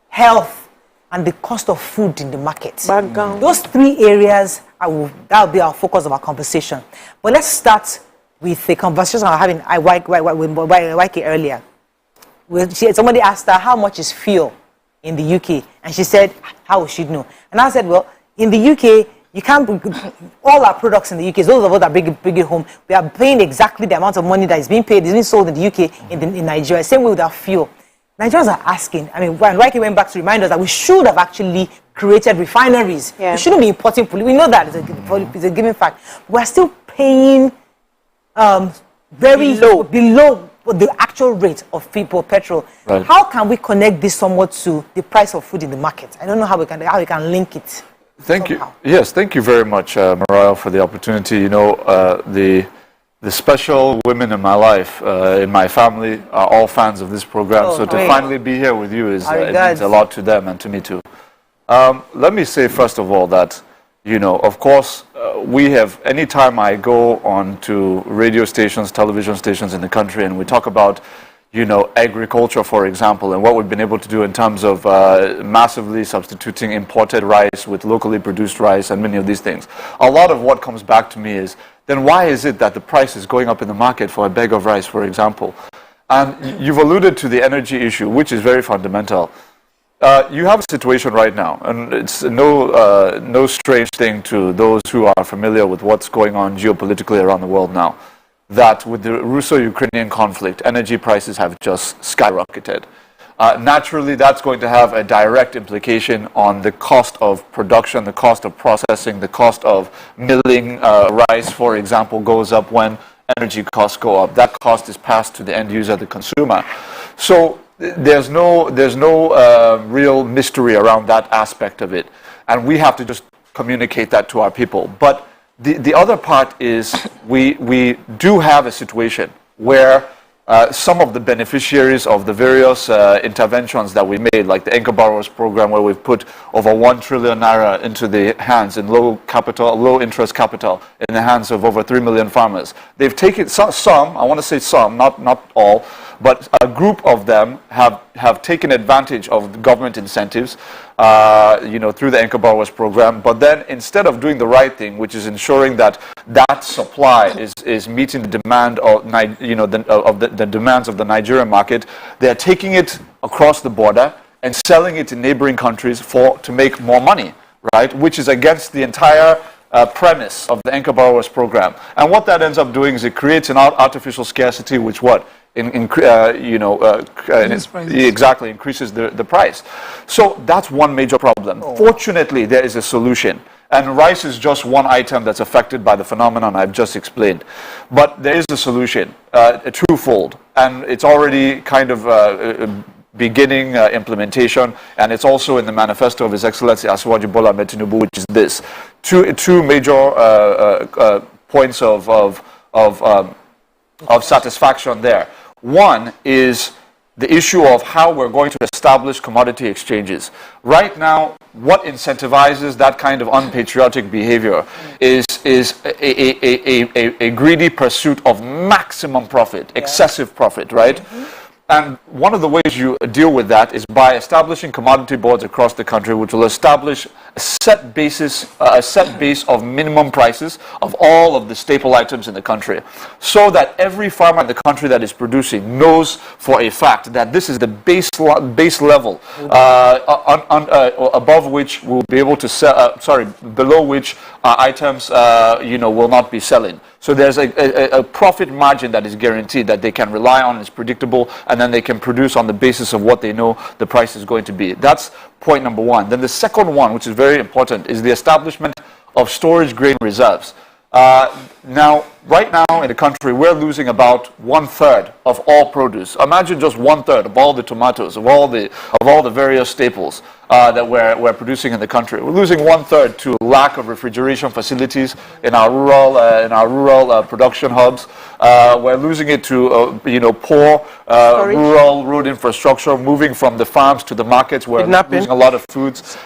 health, and the cost of food in the market. Those 3 areas, that will be our focus of our conversation. But let's start with the conversation I was having with YK earlier. Somebody asked her, how much is fuel in the UK? And she said, how would she know? And I said, well, in the UK, you can't, all our products in the UK, those of us that bring it home, we are paying exactly the amount of money that is being paid, is being sold in the UK, in Nigeria. Same way with our fuel. Nigerians are asking, when Waike went back to remind us that we should have actually created refineries. We shouldn't be importing pollution. We know that it's a given fact. We're still paying very low, below the actual rate of petrol. Right. How can we connect this somewhat to the price of food in the market? I don't know how we can link it. Thank you. Yes, thank you very much, Mariah, for the opportunity. You know, the special women in my life, in my family, are all fans of this program. So to finally be here with you it means a lot to them and to me too. Let me say first of all that, you know, of course, we have, anytime I go on to radio stations, television stations in the country, and we talk about, you know, agriculture, for example, and what we've been able to do in terms of massively substituting imported rice with locally produced rice and many of these things. A lot of what comes back to me is, then why is it that the price is going up in the market for a bag of rice, for example? And you've alluded to the energy issue, which is very fundamental. You have a situation right now, and it's no strange thing to those who are familiar with what's going on geopolitically around the world now, that with the Russo-Ukrainian conflict, energy prices have just skyrocketed. Naturally, that's going to have a direct implication on the cost of production, the cost of processing, the cost of milling rice, for example, goes up when energy costs go up. That cost is passed to the end user, the consumer. So there's no real mystery around that aspect of it. And we have to just communicate that to our people. But the other part is we do have a situation where some of the beneficiaries of the various interventions that we made, like the Anchor Borrowers Program, where we've put over 1 trillion naira into the hands in low interest capital in the hands of over 3 million farmers. They've taken some, I want to say some, not all, but a group of them have taken advantage of the government incentives, you know, through the Anchor Borrowers Program. But then instead of doing the right thing, which is ensuring that that supply is meeting the demand of, you know, the demands of the Nigerian market, they're taking it across the border and selling it in neighboring countries to make more money, right? Which is against the entire premise of the Anchor Borrowers Program. And what that ends up doing is it creates an artificial scarcity, which exactly increases the price. So that's one major problem. Fortunately, there is a solution. And rice is just one item that's affected by the phenomenon I've just explained. But there is a solution, a twofold. And it's already kind of beginning implementation, and it's also in the manifesto of His Excellency Asiwaju Bola Ahmed Tinubu, which is this. Two major points of satisfaction there. One is the issue of how we're going to establish commodity exchanges. Right now, what incentivizes that kind of unpatriotic behavior is a greedy pursuit of maximum profit, excessive profit, right? And one of the ways you deal with that is by establishing commodity boards across the country, which will establish a set base of minimum prices of all of the staple items in the country, so that every farmer in the country that is producing knows for a fact that this is the base level above which we'll be able to sell. Below which items will not be selling. So there's a profit margin that is guaranteed, that they can rely on, it's predictable, and then they can produce on the basis of what they know the price is going to be. That's point number one. Then the second one, which is very important, is the establishment of storage grain reserves. Now, right now in the country, we're losing about 1/3 of all produce. Imagine just 1/3 of all the tomatoes, of all the various staples that we're producing in the country. We're losing 1/3 to lack of refrigeration facilities in our rural production hubs. We're losing it to poor rural road infrastructure, moving from the farms to the markets. We're losing a lot of foods.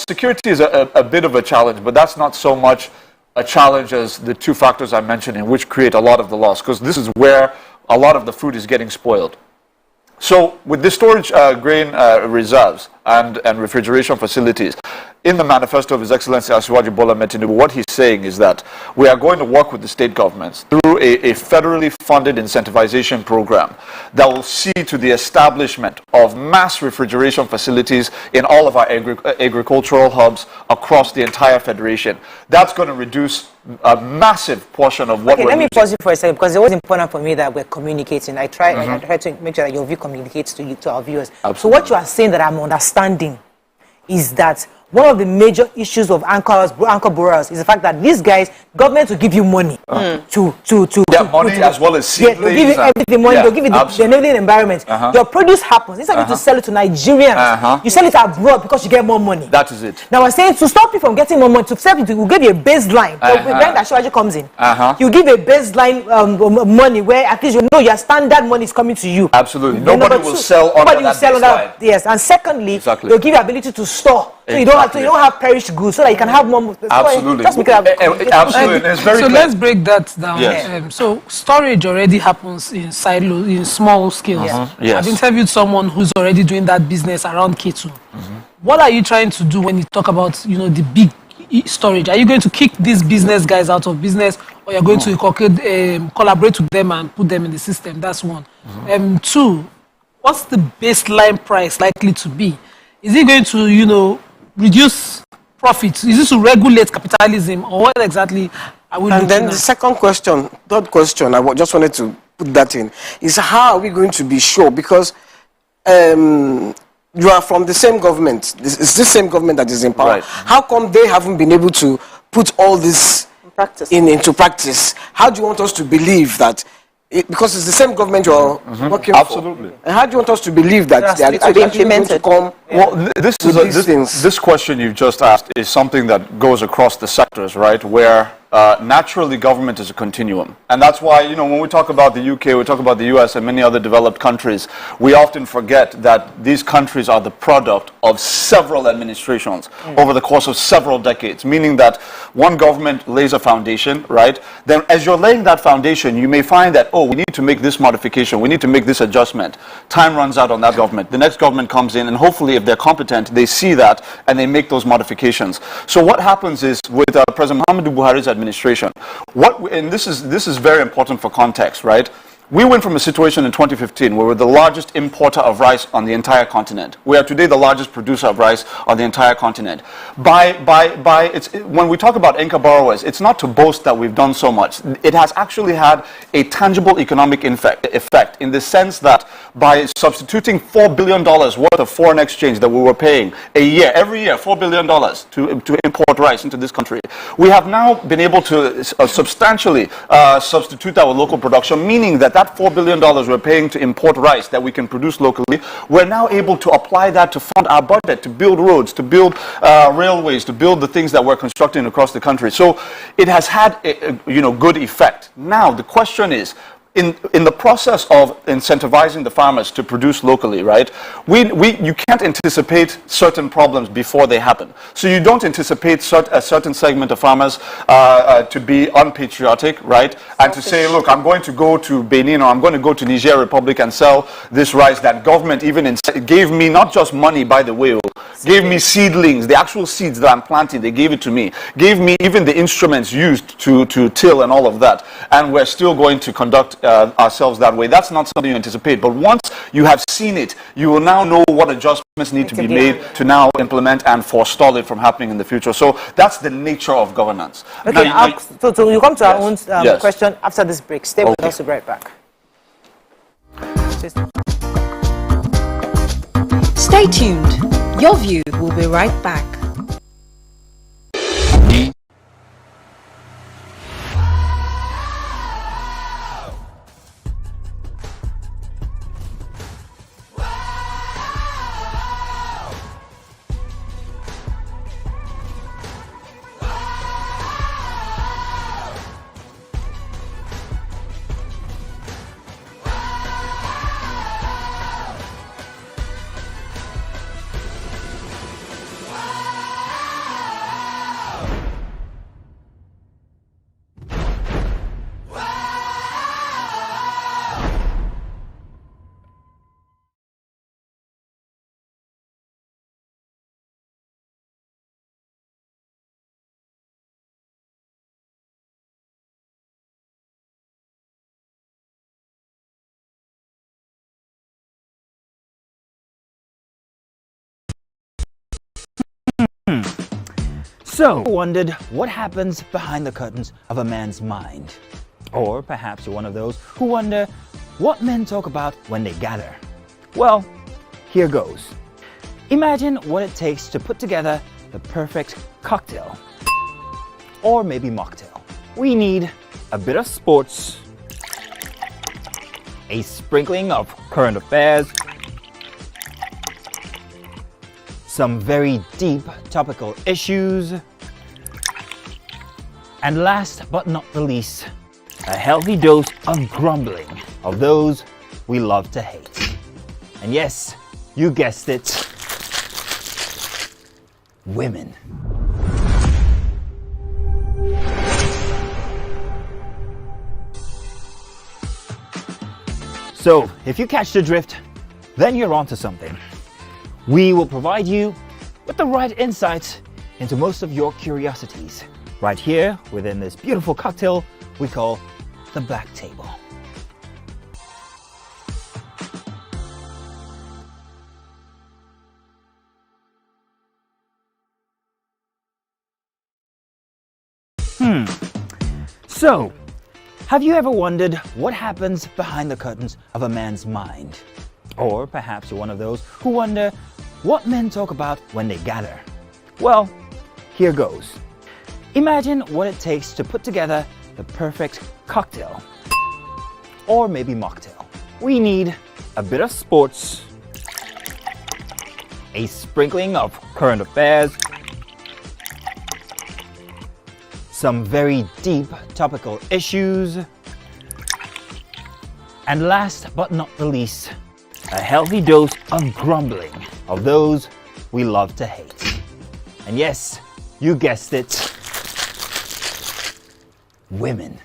Security is a bit of a challenge, but that's not so much a challenge as the two factors I mentioned, in which create a lot of the loss, because this is where a lot of the food is getting spoiled. So with the storage grain reserves and refrigeration facilities, in the manifesto of His Excellency Asiwaju Bola Ahmed Tinubu, what he's saying is that we are going to work with the state governments through a federally funded incentivization program that will see to the establishment of mass refrigeration facilities in all of our agricultural hubs across the entire federation. That's going to reduce a massive portion of what we're let me losing. pause you for a second, because it was important for me that we're communicating. I try to make sure that your view communicates to our viewers. Absolutely. So what you are saying that I'm understanding is that one of the major issues of anchor borrowers is the fact that these guys, government will give you money to money as well as seedlings. They'll give you everything, money, they'll give you the enabling environment. Your produce happens. Instead of you to sell it to Nigerians, you sell it abroad because you get more money. That is it. Now I'm saying to stop you from getting more money, to sell it, we'll give you a baseline. When that strategy comes in, you give a baseline money where at least you know your standard money is coming to you. Absolutely. Nobody will sell under that baseline. Yes, and secondly, they'll give you ability to store. So you don't have perished goods, so that you can have more. Absolutely. Just make it absolutely. It's very clear. Let's break that down. Yes. So storage already happens in silos, in small scales. Yes. I've interviewed someone who's already doing that business around K2. What are you trying to do when you talk about the big storage? Are you going to kick these business guys out of business, or you're going to collaborate with them and put them in the system? That's one. Two, what's the baseline price likely to be? Is it going to reduce profits? Is this to regulate capitalism, or what exactly are we looking at? And then the second question, third question, I just wanted to put that in, is how are we going to be sure? Because you are from the same government. It's the same government that is in power. Right. How come they haven't been able to put all this into practice? How do you want us to believe that? Because it's the same government you're working Absolutely. for. And how do you want us to believe that they are be actually going to come? Well, this question you've just asked is something that goes across the sectors, right? Where naturally government is a continuum. And that's why, when we talk about the UK, we talk about the US and many other developed countries, we often forget that these countries are the product of several administrations over the course of several decades, meaning that one government lays a foundation, right? Then as you're laying that foundation, you may find that, we need to make this modification, we need to make this adjustment. Time runs out on that government. The next government comes in, and hopefully if they're competent, they see that and they make those modifications. So what happens is with President Muhammadu Buhari's administration, and this is very important for context, right? We went from a situation in 2015 where we're the largest importer of rice on the entire continent. We are today the largest producer of rice on the entire continent. When we talk about anchor borrowers, it's not to boast that we've done so much. It has actually had a tangible economic effect in the sense that by substituting $4 billion worth of foreign exchange that we were paying every year, $4 billion to import rice into this country, we have now been able to substantially substitute that with local production, meaning that that $4 billion we're paying to import rice that we can produce locally, we're now able to apply that to fund our budget, to build roads, to build railways, to build the things that we're constructing across the country. So it has had a good effect. Now the question is, in the process of incentivizing the farmers to produce locally, right, you can't anticipate certain problems before they happen. So you don't anticipate a certain segment of farmers to be unpatriotic, right, and to say, look, I'm going to go to Benin or I'm going to go to Niger Republic and sell this rice that government even gave me not just money, by the way, gave me seedlings, the actual seeds that I'm planting, they gave it to me, gave me even the instruments used to till and all of that, and we're still going to conduct ourselves that way. That's not something you anticipate. But once you have seen it, you will now know what adjustments need to be made to now implement and forestall it from happening in the future. So that's the nature of governance. Okay, now, so you come to our own question after this break. Stay with us, we'll be right back. Stay tuned. Your View will be right back. So, wondered what happens behind the curtains of a man's mind? Or perhaps you're one of those who wonder what men talk about when they gather. Well, here goes. Imagine what it takes to put together the perfect cocktail. Or maybe mocktail. We need a bit of sports, a sprinkling of current affairs, some very deep topical issues, and last but not the least, a healthy dose of grumbling of those we love to hate. And yes, you guessed it, women. So, if you catch the drift, then you're onto something. We will provide you with the right insights into most of your curiosities, right here within this beautiful cocktail we call the Black Table. So, have you ever wondered what happens behind the curtains of a man's mind? Or perhaps you're one of those who wonder what men talk about when they gather. Well, here goes. Imagine what it takes to put together the perfect cocktail. Or maybe mocktail. We need a bit of sports, a sprinkling of current affairs, some very deep topical issues, and last but not the least, a healthy dose of grumbling of those we love to hate. And yes, you guessed it, women.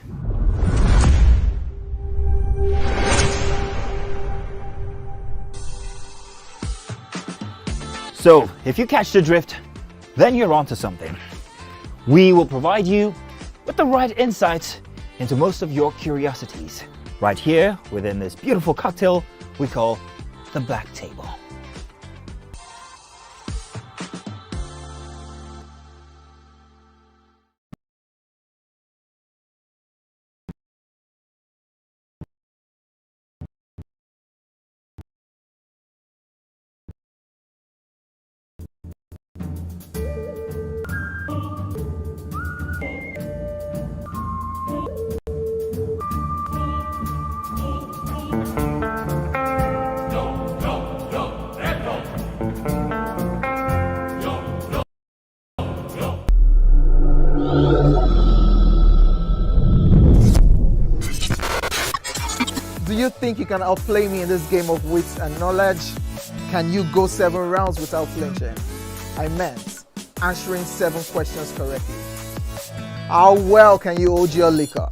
So, if you catch the drift, then you're onto something. We will provide you with the right insights into most of your curiosities, right here within this beautiful cocktail we call the Black Table. Do you think you can outplay me in this game of wits and knowledge? Can you go 7 rounds without flinching? I meant answering 7 questions correctly. How well can you hold your liquor?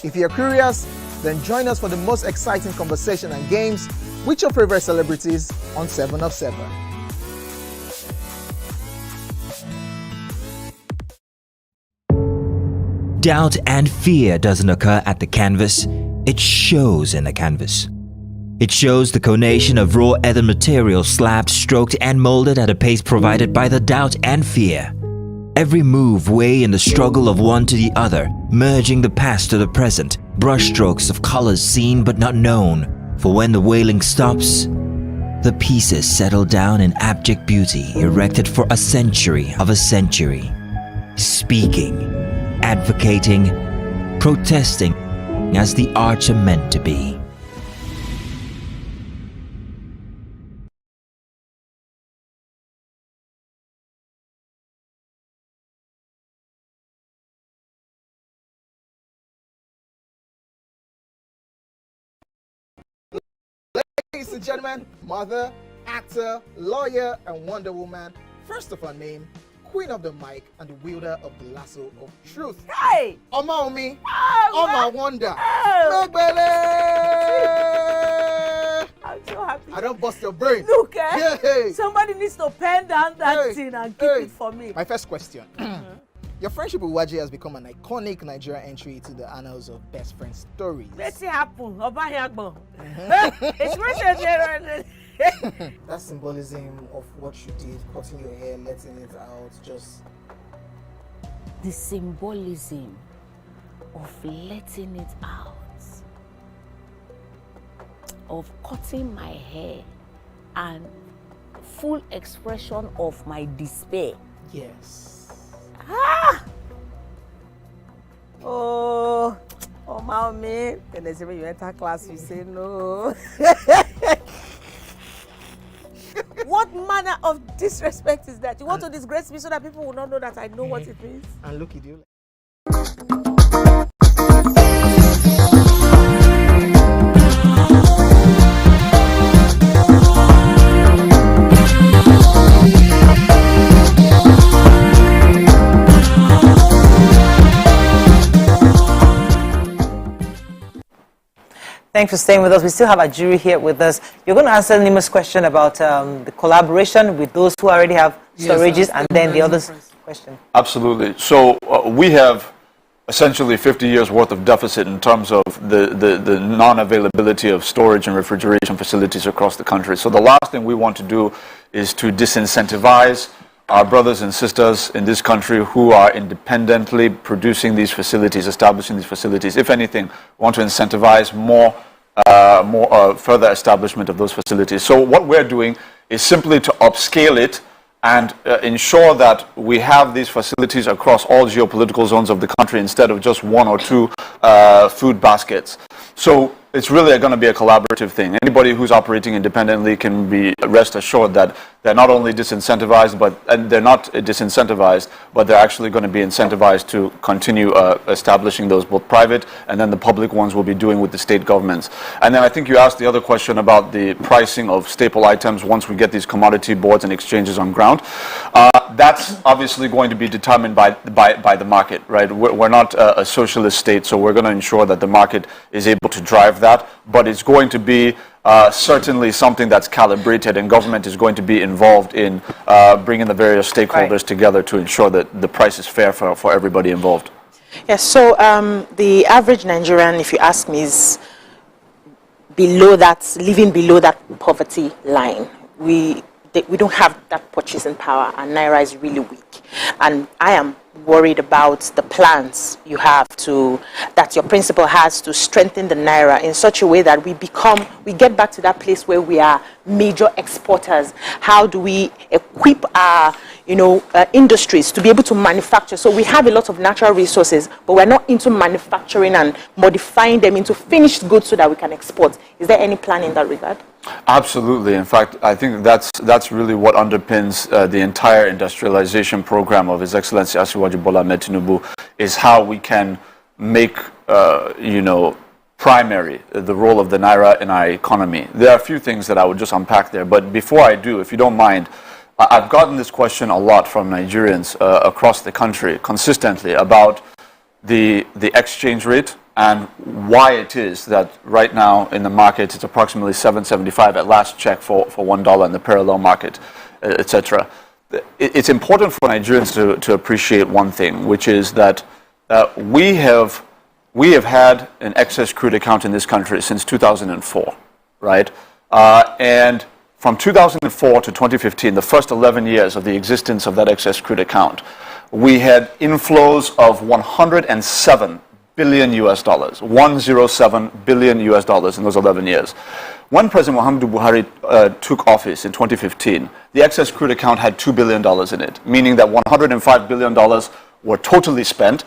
If you're curious, then join us for the most exciting conversation and games with your favorite celebrities on 7 of 7. Doubt and fear doesn't occur at the canvas, it shows in the canvas. It shows the conation of raw ether material slabbed, stroked and molded at a pace provided by the doubt and fear. Every move way in the struggle of one to the other, merging the past to the present, brushstrokes of colors seen but not known. For when the wailing stops, the pieces settle down in abject beauty erected for a century of a century. Speaking, advocating, protesting as the arts are meant to be. Ladies and gentlemen, mother, actor, lawyer, and Wonder Woman, first of her name, Queen of the Mic and the wielder of the lasso of truth. Hey! Oma Omi, Oh, Oma Wonder. Oh. I'm so happy. I don't bust your brain. Look, Hey. somebody needs to pen down that thing and keep it for me. My first question. Your friendship with Waji has become an iconic Nigerian entry to the annals of best friend stories. Let's see happen. That symbolism of what you did, cutting your hair, letting it out, just... The symbolism of letting it out, of cutting my hair, and full expression of my despair. Yes. Ah! Oh, mommy. Then they say when you enter class, you say no. What manner of disrespect is that? You want to disgrace me so that people will not know that I know what it means? And look at you. Thanks for staying with us. We still have Ajuri here with us. You're going to answer Nima's question about the collaboration with those who already have storages, and then the other question. Absolutely. So we have essentially 50 years worth of deficit in terms of the non-availability of storage and refrigeration facilities across the country. So the last thing we want to do is to disincentivize our brothers and sisters in this country who are independently producing these facilities, establishing these facilities. If anything, we want to incentivize more further establishment of those facilities. So what we're doing is simply to upscale it and ensure that we have these facilities across all geopolitical zones of the country instead of just 1 or 2 food baskets. So it's really going to be a collaborative thing. Anybody who's operating independently can be rest assured that they're not only disincentivized, but they're actually going to be incentivized to continue establishing those, both private and then the public ones will be doing with the state governments. And then I think you asked the other question about the pricing of staple items once we get these commodity boards and exchanges on ground. That's obviously going to be determined by the market, right? We're not a socialist state, so we're going to ensure that the market is able to drive that, but it's going to be certainly something that's calibrated, and government is going to be involved in bringing the various stakeholders together to ensure that the price is fair for everybody involved. Yes, so the average Nigerian, if you ask me, is living below that poverty line. We don't have that purchasing power, and Naira is really weak. And I am worried about the plans you have that your principal has to strengthen the Naira in such a way that we get back to that place where we are major exporters. How do we equip our industries to be able to manufacture? So we have a lot of natural resources, but we're not into manufacturing and modifying them into finished goods so that we can export. Is there any plan in that regard? Absolutely. In fact, I think that's really what underpins the entire industrialization program of His Excellency Asiwaju Bola Ahmed Tinubu, is how we can make primary, the role of the Naira in our economy. There are a few things that I would just unpack there, but before I do, if you don't mind, I've gotten this question a lot from Nigerians across the country consistently about the exchange rate and why it is that right now in the market it's approximately 7.75 at last check for $1 in the parallel market, etc. It's important for Nigerians to appreciate one thing, which is that we have had an excess crude account in this country since 2004, right? And from 2004 to 2015, the first 11 years of the existence of that excess crude account, we had inflows of 107 billion US dollars, 107 billion US dollars in those 11 years. When President Muhammadu Buhari took office in 2015, the excess crude account had $2 billion in it, meaning that $105 billion were totally spent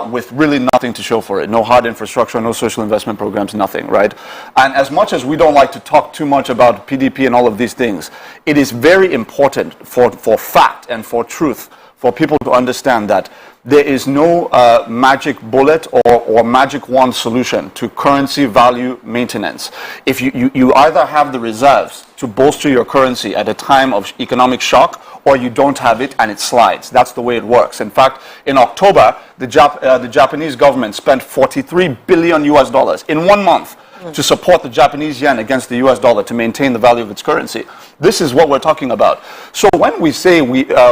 with really nothing to show for it. No hard infrastructure, no social investment programs, nothing, right? And as much as we don't like to talk too much about PDP and all of these things, it is very important for fact and for truth for people to understand that there is no magic bullet or magic wand solution to currency value maintenance. If you either have the reserves to bolster your currency at a time of economic shock, or you don't have it and it slides. That's the way it works. In fact, in October, the Japanese government spent 43 billion US dollars in 1 month to support the Japanese yen against the US dollar to maintain the value of its currency. This is what we're talking about. So when we say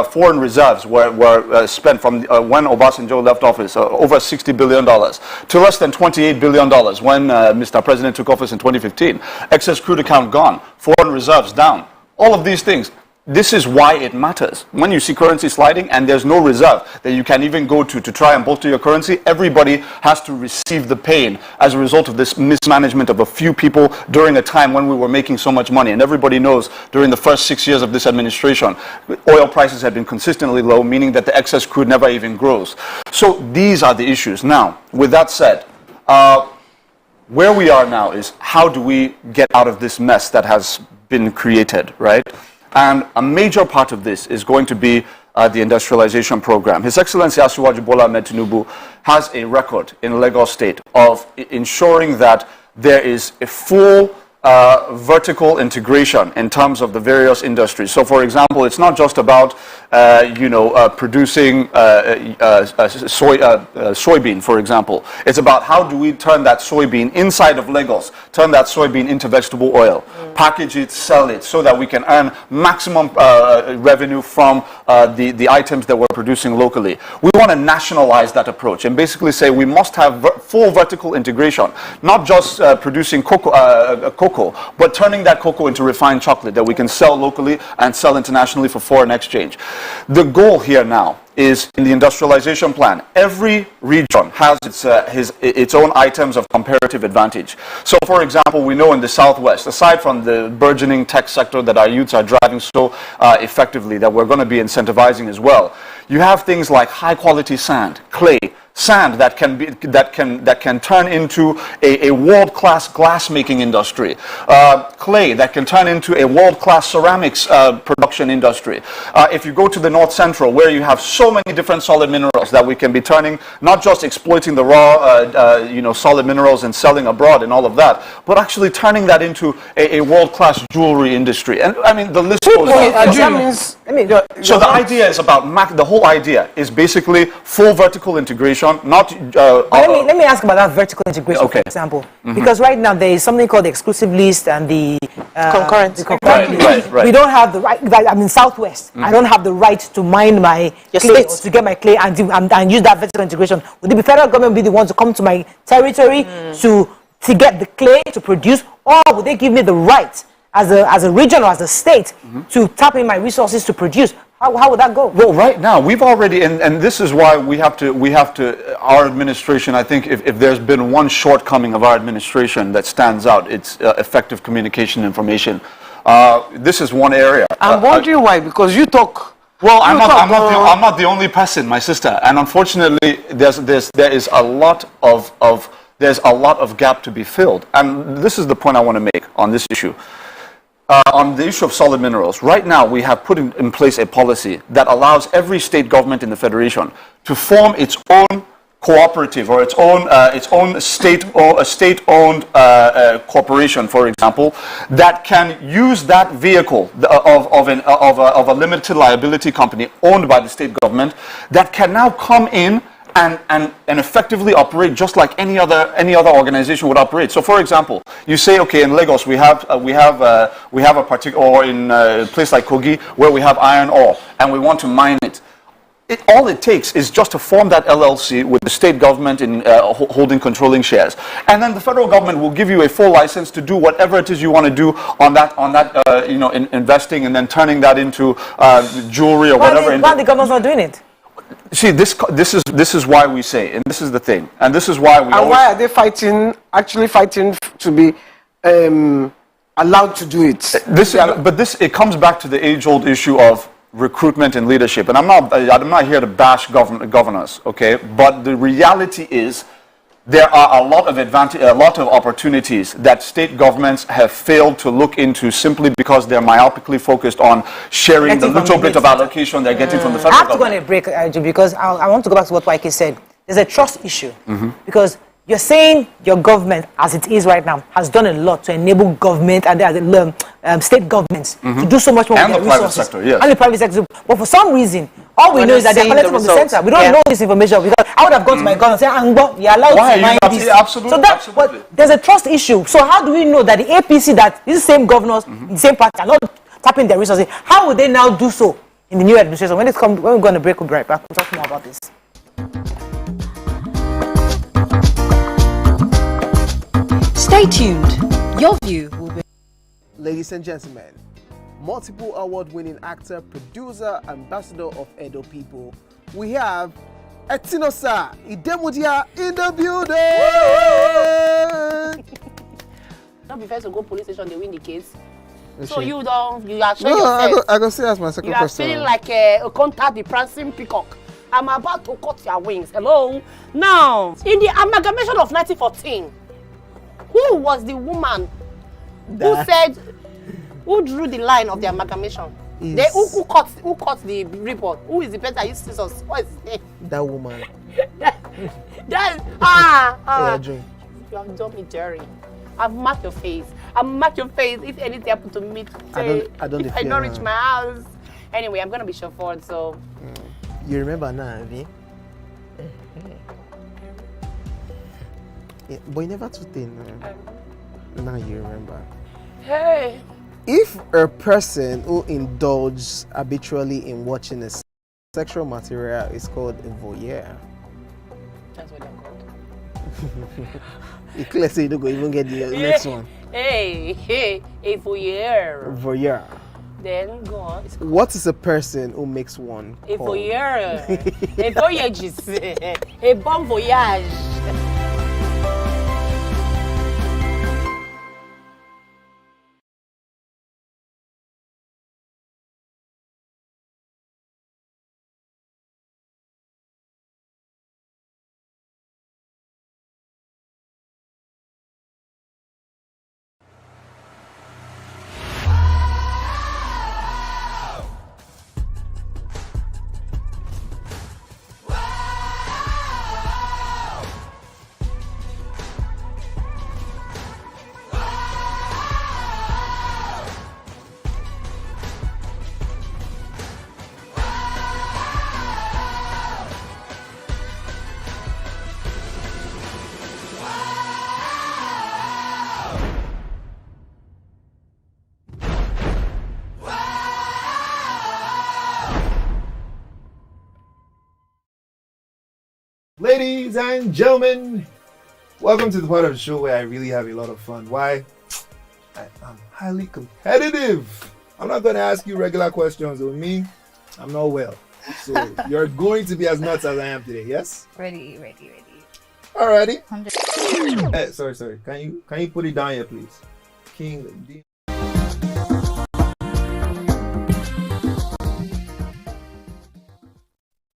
foreign reserves were spent from when Obasanjo left office, over $60 billion to less than $28 billion when Mr. President took office in 2015, excess crude account gone, foreign reserves down, all of these things. This is why it matters. When you see currency sliding and there's no reserve that you can even go to try and bolster your currency, everybody has to receive the pain as a result of this mismanagement of a few people during a time when we were making so much money. And everybody knows during the first 6 years of this administration, oil prices have been consistently low, meaning that the excess crude never even grows. So these are the issues. Now, with that said, where we are now is how do we get out of this mess that has been created, right? And a major part of this is going to be the industrialization program. His Excellency Asiwaju Bola Ahmed Tinubu has a record in Lagos State of ensuring that there is a full vertical integration in terms of the various industries. So, for example, it's not just about producing soybean, for example. It's about how do we turn that soybean inside of Lagos, turn that soybean into vegetable oil, package it, sell it, so that we can earn maximum revenue from the items that we're producing locally. We want to nationalize that approach and basically say we must have full vertical integration, not just producing cocoa, but turning that cocoa into refined chocolate that we can sell locally and sell internationally for foreign exchange. The goal here now is in the industrialization plan. Every region has its own items of comparative advantage. So, for example, we know in the Southwest, aside from the burgeoning tech sector that our youths are driving so effectively, that we're going to be incentivizing as well, you have things like high quality sand, clay, sand that can turn into a world-class glass-making industry, clay that can turn into a world-class ceramics production industry. If you go to the North Central, where you have so many different solid minerals that we can be turning, not just exploiting the raw, solid minerals and selling abroad and all of that, but actually turning that into a world-class jewelry industry. And I mean, the list goes on. So the idea is about the whole idea is basically full vertical integration. Not. Let me ask about that vertical integration, for example, because right now there is something called the exclusive list and the concurrent list. Right. We don't have the right. I'm in Southwest. I don't have the right to mine my clay, or to get my clay and use that vertical integration. Would the federal government be the one to come to my territory to get the clay to produce, or would they give me the right as a region or as a state to tap in my resources to produce? How would that go? Well, right now we've already, and this is why we have to. Our administration, I think, if there's been one shortcoming of our administration that stands out, it's effective communication information. This is one area. I'm wondering why, because you talk. Well, I'm not the only person, my sister, and unfortunately, there is a lot of gap to be filled, and this is the point I want to make on this issue. On the issue of solid minerals, right now we have put in place a policy that allows every state government in the federation to form its own cooperative or its own state-owned corporation, for example, that can use that vehicle of a limited liability company owned by the state government, that can now come in and effectively operate just like any other organization would operate. So, for example, you say, okay, in Lagos we have a particular, or in a place like Kogi where we have iron ore and we want to mine it. All it takes is just to form that LLC with the state government in controlling shares, and then the federal government will give you a full license to do whatever it is you want to do on that investing, and then turning that into jewelry or whatever. Why the government's not doing it? See, this is why we say, and this is the thing, and this is why we. And why are they actually fighting to be allowed to do it? It comes back to the age-old issue of recruitment and leadership, and I'm not here to bash governors, okay? But the reality is, there are a lot of opportunities that state governments have failed to look into simply because they're myopically focused on sharing the little bit of allocation they're getting from the federal government. I have to go on a break, because I want to go back to what Waike said. There's a trust issue, because you're saying your government, as it is right now, has done a lot to enable government and state governments to do so much more with their resources. Sector, yes. And the private sector. But for some reason, all we know is that they're collecting from the center. We don't know this information, because I would have gone to my government and said, Angbo, you're allowed to mine this. Absolutely. So but there's a trust issue. So how do we know that the APC, that these same governors, the same party, are not tapping their resources? How would they now do so in the new administration? When we're going to break, we'll be right back. We'll talk more about this. Stay tuned. Your view will be. Ladies and gentlemen, multiple award-winning actor, producer, ambassador of Edo people, we have Etinosa Idemudia in the building. Don't be first to go police station, they win the case. Is So she? you are showing yourself. I go say that's my second You are question. feeling like a contact the prancing peacock. I'm about to cut your wings. Hello. Now, in the amalgamation of 1914, who was the woman who drew the line of the amalgamation? Who cut the report? Who is the person that used scissors? What is his name? That woman. You have done me dirty. I've marked your face. I've marked your face. If anything happened to me today, I don't if I don't reach my house. Anyway, I'm gonna be chauffeured, so. You remember now, Avi? Yeah, but you never too thin. Now you remember. Hey. If a person who indulges habitually in watching a sexual material is called a voyeur. That's what they're called. It's clear so you don't go even get the next one. Hey, a voyeur. Voyeur. Then go on. What is a person who makes one A called? voyeur. A voyagiste. A bon voyage. Ladies and gentlemen, welcome to the part of the show where I really have a lot of fun. Why? I'm highly competitive. I'm not going to ask you regular questions. With me, I'm not well. So you're going to be as nuts as I am today, yes? Ready. Alrighty. Hey, sorry. Can you put it down here, please? King D.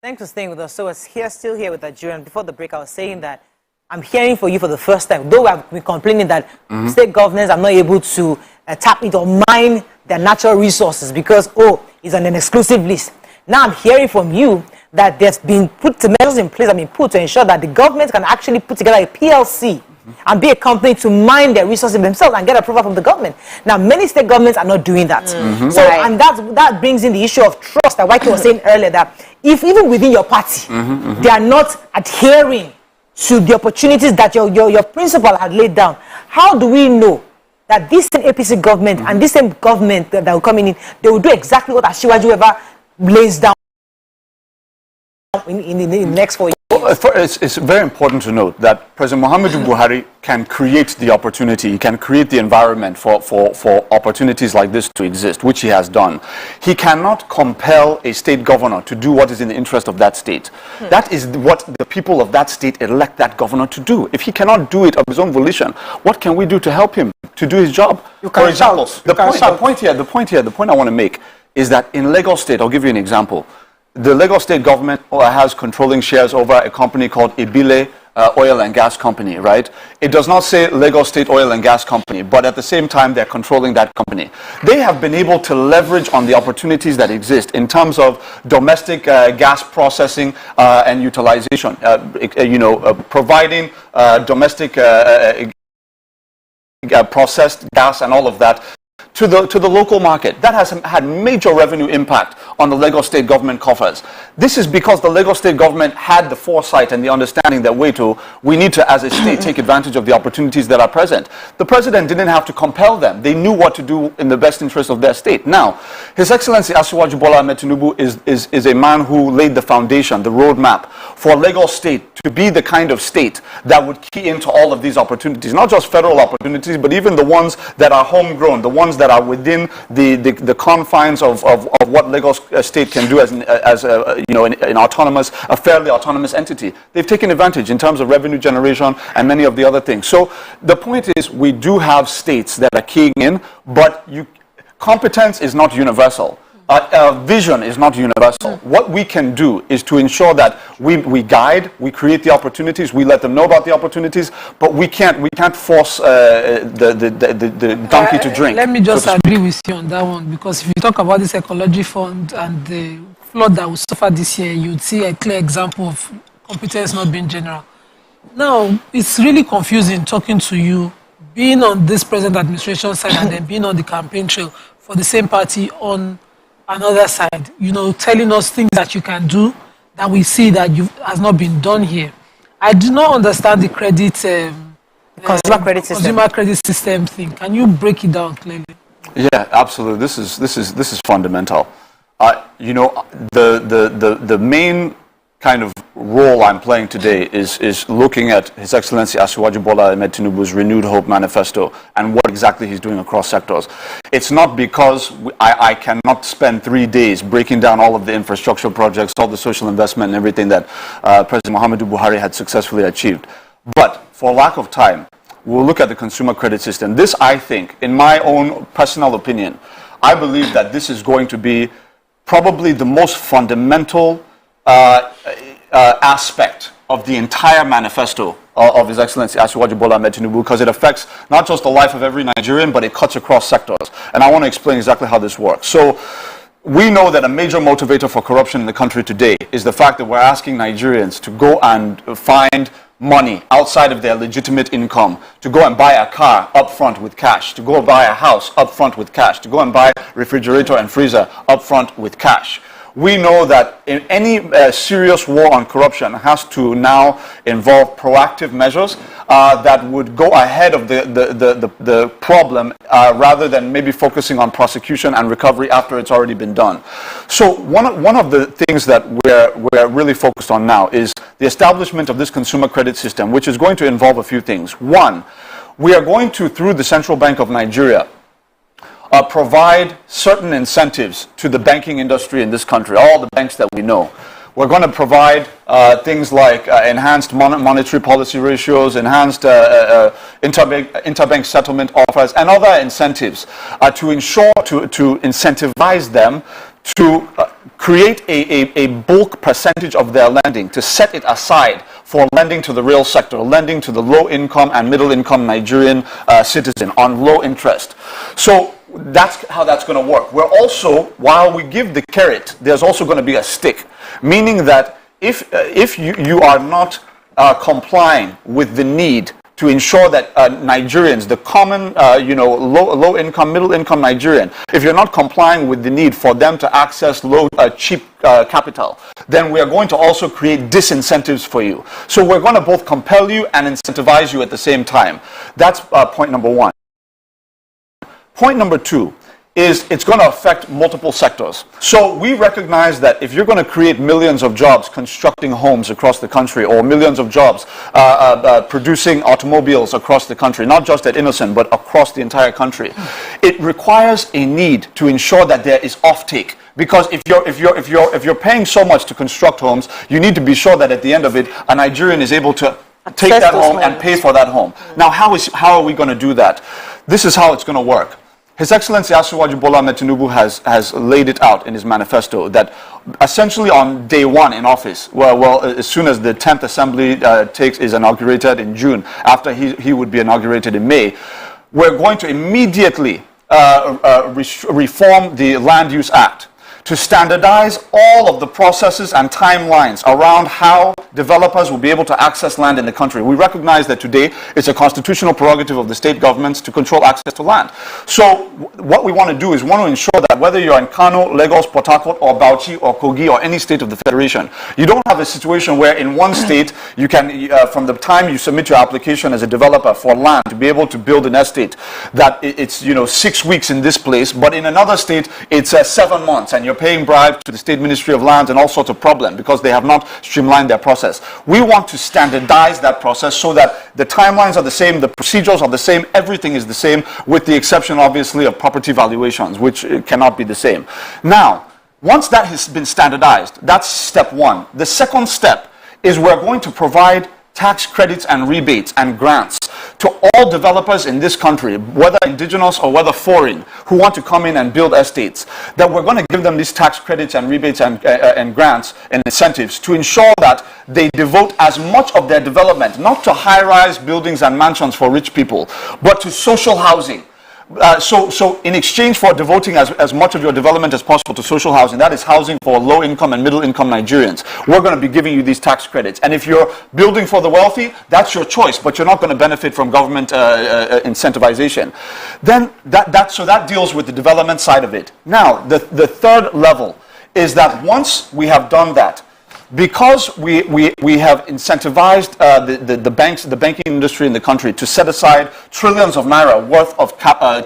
Thanks for staying with us. So we're still here with Ajuri. And before the break, I was saying that I'm hearing for you for the first time. Though we have been complaining that state governments are not able to tap it or mine their natural resources because, it's on an exclusive list. Now I'm hearing from you that there's been measures in place have been put to ensure that the government can actually put together a PLC and be a company to mine their resources themselves and get approval from the government. Now, many state governments are not doing that. So, and that brings in the issue of trust that White was saying earlier, that if even within your party, they are not adhering to the opportunities that your principal had laid down, how do we know that this same APC government and this same government that will come in, they will do exactly what Asiwaju ever lays down in the next 4 years? It's very important to note that President Muhammadu Buhari can create the opportunity, he can create the environment for opportunities like this to exist, which he has done. He cannot compel a state governor to do what is in the interest of that state. That is what the people of that state elect that governor to do. If he cannot do it of his own volition, what can we do to help him to do his job? For example, the point I want to make is that in Lagos State, I'll give you an example. The Lagos State government has controlling shares over a company called Ibile Oil and Gas Company, right? It does not say Lagos State Oil and Gas Company, but at the same time, they're controlling that company. They have been able to leverage on the opportunities that exist in terms of domestic gas processing and utilization, providing domestic processed gas and all of that to the local market. That has had major revenue impact on the Lagos State government coffers. This is because the Lagos State government had the foresight and the understanding that we need to, as a state, take advantage of the opportunities that are present. The president didn't have to compel them. They knew what to do in the best interest of their state. Now, His Excellency Asiwaju Bola Ahmed Tinubu is a man who laid the foundation, the roadmap for Lagos State to be the kind of state that would key into all of these opportunities, not just federal opportunities, but even the ones that are homegrown, the ones that are within the confines of what Lagos State can do as an autonomous, a fairly autonomous entity. They've taken advantage in terms of revenue generation and many of the other things. So the point is, we do have states that are keying in, but competence is not universal. Vision is not universal. What we can do is to ensure that we guide, we create the opportunities, we let them know about the opportunities, but we can't force the donkey to drink. Let me just agree with you on that one, because if you talk about this ecology fund and the flood that we suffered this year, you'd see a clear example of competence not being general. Now, it's really confusing talking to you, being on this present administration side and then being on the campaign trail for the same party on another side, telling us things that you can do that we see that has not been done here. I do not understand the consumer credit system thing. Can you break it down clearly? Yeah, absolutely. This is fundamental. The main kind of role I'm playing today is looking at His Excellency Asiwaju Bola Ahmed Tinubu's Renewed Hope Manifesto and what exactly he's doing across sectors. It's not because I cannot spend 3 days breaking down all of the infrastructure projects, all the social investment and everything that President Muhammadu Buhari had successfully achieved. But for lack of time, we'll look at the consumer credit system. This, I think, in my own personal opinion, I believe that this is going to be probably the most fundamental aspect of the entire manifesto of His Excellency Asiwaju Bola Ahmed Tinubu, because it affects not just the life of every Nigerian, but it cuts across sectors. And I want to explain exactly how this works. So we know that a major motivator for corruption in the country today is the fact that we're asking Nigerians to go and find money outside of their legitimate income, to go and buy a car up front with cash, to go buy a house up front with cash, to go and buy refrigerator and freezer up front with cash. We know that in any serious war on corruption has to now involve proactive measures that would go ahead of the problem rather than maybe focusing on prosecution and recovery after it's already been done. So one of the things that we're really focused on now is the establishment of this consumer credit system, which is going to involve a few things. One, we are going to, through the Central Bank of Nigeria, provide certain incentives to the banking industry in this country, all the banks that we know. We're going to provide things like enhanced monetary policy ratios, enhanced interbank settlement offers, and other incentives to ensure, to incentivize them to create a bulk percentage of their lending, to set it aside for lending to the real sector, lending to the low-income and middle-income Nigerian citizen on low interest. So that's how that's going to work. We're also, while we give the carrot, there's also going to be a stick. meaning that if you are not complying with the need to ensure that Nigerians, the common, low income, middle income Nigerian, if you're not complying with the need for them to access cheap capital, then we are going to also create disincentives for you. So we're going to both compel you and incentivize you at the same time. That's point number one. Point number two is it's going to affect multiple sectors. So we recognize that if you're going to create millions of jobs constructing homes across the country, or millions of jobs producing automobiles across the country, not just at Innocent, but across the entire country, it requires a need to ensure that there is offtake. Because if you're paying so much to construct homes, you need to be sure that at the end of it, a Nigerian is able to take that home and pay for that home. Now, how are we going to do that? This is how it's going to work. His Excellency Asiwaju Bola Ahmed Tinubu has laid it out in his manifesto that essentially on day one in office, well, as soon as the 10th Assembly is inaugurated in June, after he would be inaugurated in May, we're going to immediately reform the Land Use Act to standardize all of the processes and timelines around how developers will be able to access land in the country. We recognize that today it's a constitutional prerogative of the state governments to control access to land. So what we want to do is want to ensure that whether you're in Kano, Lagos, Port Harcourt, or Bauchi, or Kogi, or any state of the Federation, you don't have a situation where in one state you can, from the time you submit your application as a developer for land to be able to build an estate, that it's 6 weeks in this place, but in another state it's 7 months, and you're paying bribes to the State Ministry of Lands and all sorts of problems because they have not streamlined their process. We want to standardize that process so that the timelines are the same, the procedures are the same, everything is the same, with the exception, obviously, of property valuations, which cannot be the same. Now, once that has been standardized, that's step one. The second step is we're going to provide tax credits and rebates and grants to all developers in this country, whether indigenous or whether foreign, who want to come in and build estates, that we're going to give them these tax credits and rebates and grants and incentives to ensure that they devote as much of their development, not to high-rise buildings and mansions for rich people, but to social housing. So in exchange for devoting as much of your development as possible to social housing, that is housing for low-income and middle-income Nigerians, we're going to be giving you these tax credits. And if you're building for the wealthy, that's your choice, but you're not going to benefit from government incentivization. Then that deals with the development side of it. Now, the third level is that once we have done that, because we have incentivized the banks, the banking industry in the country to set aside trillions of naira worth of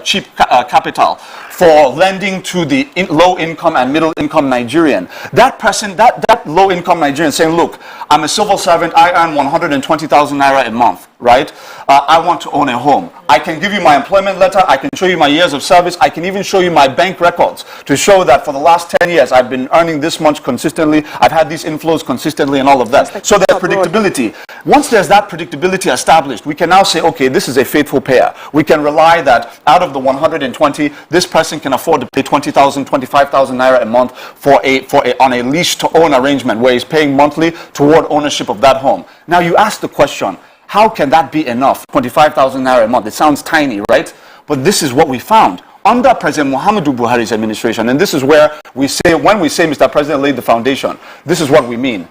cheap capital for lending to the low-income and middle-income Nigerian, that low-income Nigerian saying, look, I'm a civil servant, I earn 120,000 naira a month, right? I want to own a home. I can give you my employment letter, I can show you my years of service, I can even show you my bank records to show that for the last 10 years I've been earning this much consistently, I've had these inflows consistently and all of that. So there's predictability. Once there's that predictability established, we can now say, okay, this is a faithful payer. We can rely that out of the 120, this person can afford to pay 20,000, 25,000 naira a month on a lease-to-own arrangement where he's paying monthly toward ownership of that home. Now you ask the question, how can that be enough? 25,000 naira a month. It sounds tiny, right? But this is what we found under President Muhammadu Buhari's administration. And this is where we say, when we say Mr. President laid the foundation, this is what we mean.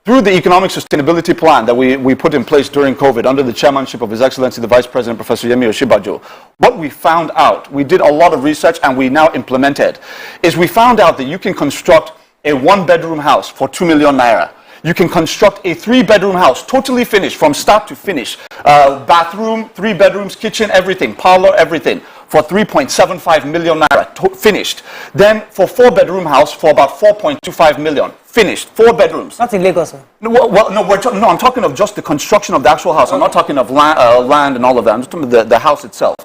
Through the economic sustainability plan that we put in place during COVID under the chairmanship of His Excellency the Vice President, Professor Yemi Osinbajo, what we found out, we did a lot of research and we now implemented, is we found out that you can construct a one-bedroom house for 2 million naira. You can construct a 3-bedroom house, totally finished, from start to finish. Bathroom, 3 bedrooms, kitchen, everything, parlor, everything, for 3.75 million naira, finished. Then for 4-bedroom house for about 4.25 million, finished, 4 bedrooms. Not in Lagos, sir. No, I'm talking of just the construction of the actual house. I'm not talking of land and all of that. I'm just talking of the house itself.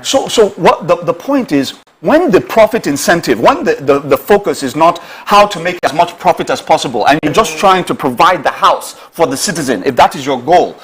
So what the point is, when the profit incentive, when the focus is not how to make as much profit as possible, and you're just trying to provide the house for the citizen, if that is your goal,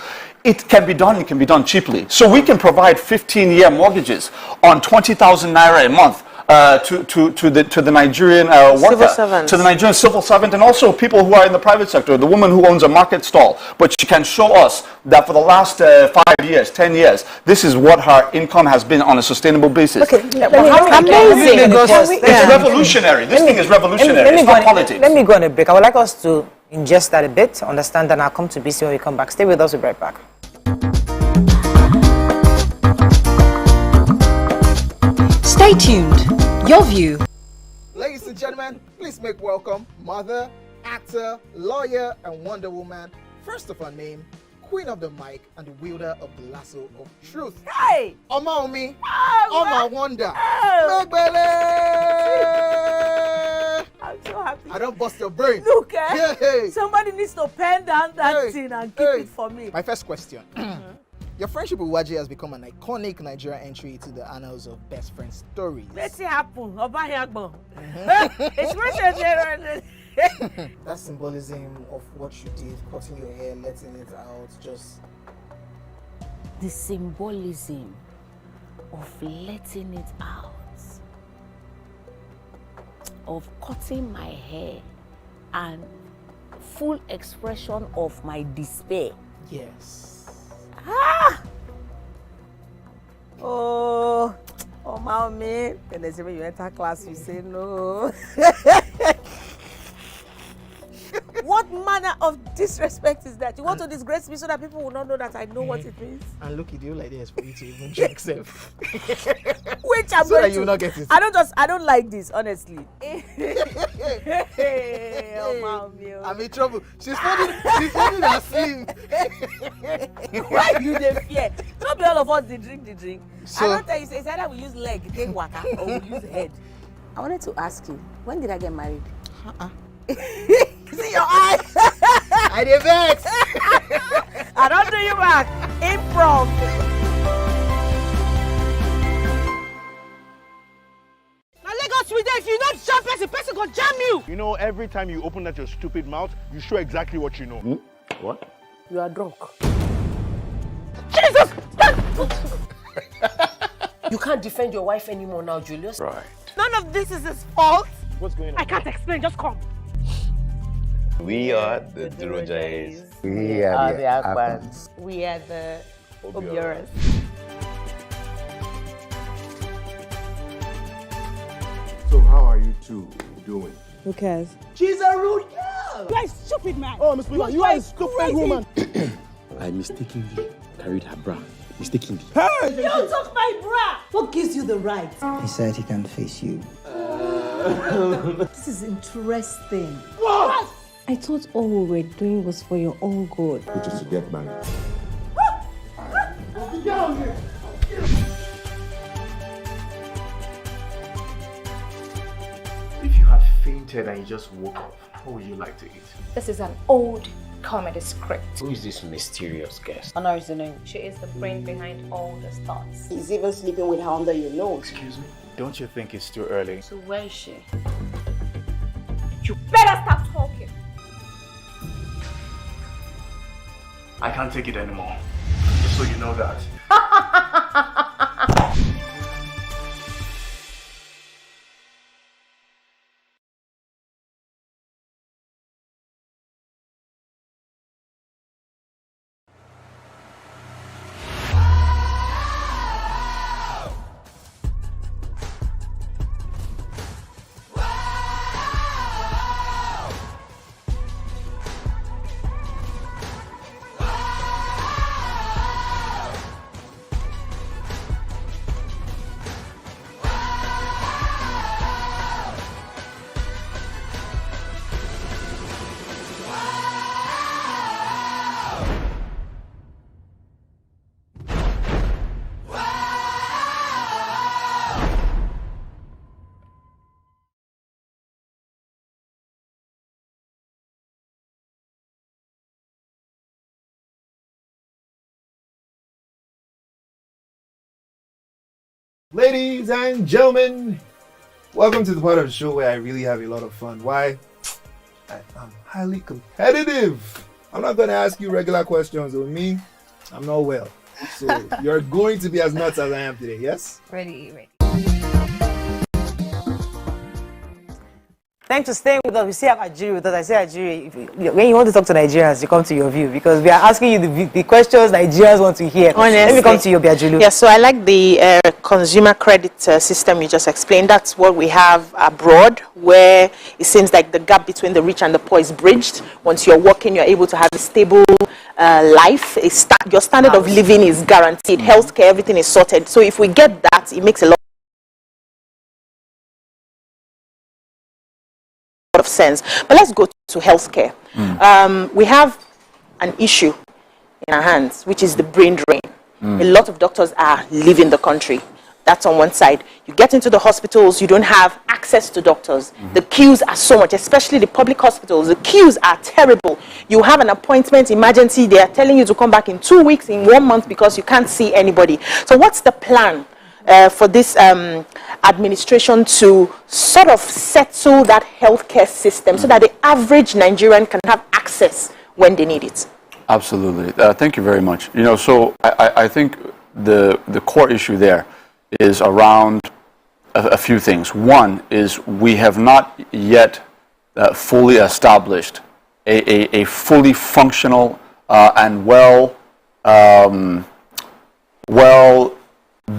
it can be done cheaply. So we can provide 15-year mortgages on 20,000 naira a month to the Nigerian worker, to the Nigerian civil servant, and also people who are in the private sector. The woman who owns a market stall, but she can show us that for the last 5 years, 10 years, this is what her income has been on a sustainable basis. Okay, amazing! It's revolutionary. This thing is revolutionary. It's not politics. Let me go on a break. I would like us to ingest that a bit, understand, and I'll come to BC when we come back. Stay with us. We'll be right back. Stay tuned. Your view. Ladies and gentlemen, please make welcome mother, actor, lawyer, and Wonder Woman. First of her name, Queen of the Mic and the wielder of the lasso of truth. Hey! Oma Omi, Oma Wonder. I'm so happy. I don't bust your brain. Look, Hey. Somebody needs to pen down that thing and keep it for me. My first question. Your friendship with Waji has become an iconic Nigerian entry to the annals of best friend stories. Let's see happen. That symbolism of what you did, cutting your hair, letting it out, just... The symbolism of letting it out, of cutting my hair, and full expression of my despair. Yes. Ah! Oh, mommy. When they say when you enter class, you say no. What manner of disrespect is that? You want to disgrace me so that people will not know that I know what it means? And look, it you like this for you to even check self. Which I'm so going that to. you will not get it. I don't like this, honestly. Oh, mommy. I'm in trouble. She's holding her sleeve. Why do they fear? Don't be all of us, they drink. So, I don't tell you, it's either we use leg, take waka, or we use head. I wanted to ask you, when did I get married? See your eye? I did vex. I don't do you back. Improv. Now Lagos with if you don't jump person gonna jam you. You know, every time you open that your stupid mouth, you show exactly what you know. What? You are drunk. Jesus! You can't defend your wife anymore now, Julius. Right. None of this is his fault. What's going on? I can't explain, just come. We are the Durojays. We are the Akbans. We are the Obioras. So how are you two doing? Who cares? She's a rude girl. You are a stupid man. Oh, Miss Prima, you are a stupid woman. I mistakenly carried her bra. Mistakenly. Hey! You took my bra. What gives you the right? He said he can face you. This is interesting. What? I thought all we were doing was for your own good. Which is to get married. Get down here. If you had fainted and you just woke up, what would you like to eat? This is an old comedy script. Who is this mysterious guest? Honor is the name. She is the brain behind all the stars. He's even sleeping with her under your nose. Excuse me? Don't you think it's too early? So where is she? You better stop talking. I can't take it anymore. Just so you know that. Ladies and gentlemen, welcome to the part of the show where I really have a lot of fun. Why? I'm highly competitive. I'm not going to ask you regular questions with me. I'm not well. So you're going to be as nuts as I am today, yes? Ready. Thanks for staying with us. We still have Ajuri with us. I say, Ajuri, when you want to talk to Nigerians, you come to Your View because we are asking you the questions Nigerians want to hear. Honestly. Let me come to you, Ajuri. Yeah, so I like the consumer credit system you just explained. That's what we have abroad, where it seems like the gap between the rich and the poor is bridged. Once you're working, you're able to have a stable life. Your standard of living is guaranteed. Healthcare, everything is sorted. So if we get that, it makes a lot of sense. But let's go to healthcare. We have an issue in our hands, which is the brain drain. A lot of doctors are leaving the country. That's on one side. You get into the hospitals, you don't have access to doctors. The queues are so much, especially the public hospitals. The queues are terrible. You have an appointment, emergency, they are telling you to come back in 2 weeks, in 1 month, because you can't see anybody. So what's the plan for this administration to sort of settle that healthcare system so that the average Nigerian can have access when they need it? Absolutely. Thank you very much. You know, so I think the core issue there is around a few things. One is we have not yet fully established a fully functional and well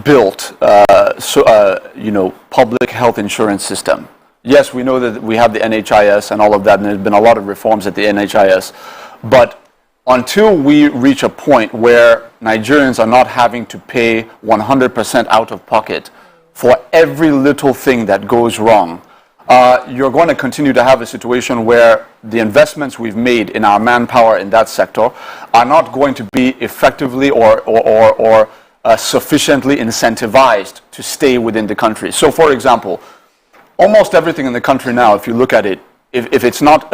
built public health insurance system. Yes, we know that we have the NHIS and all of that, and there's been a lot of reforms at the NHIS, but until we reach a point where Nigerians are not having to pay 100% out of pocket for every little thing that goes wrong, you're going to continue to have a situation where the investments we've made in our manpower in that sector are not going to be effectively or sufficiently incentivized to stay within the country. So, for example, almost everything in the country now, if you look at it, if it's not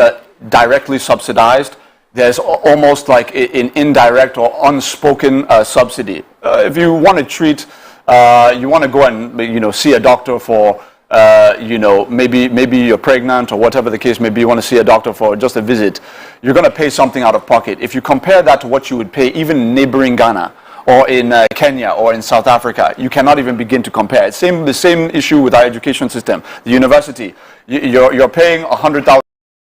directly subsidized, there's almost like an indirect or unspoken subsidy. If you want to treat, you want to go and see a doctor for, maybe you're pregnant or whatever the case may be, you want to see a doctor for just a visit, you're going to pay something out of pocket. If you compare that to what you would pay even in neighboring Ghana or in Kenya or in South Africa, you cannot even begin to compare. It's the same issue with our education system. The university, you're paying 100,000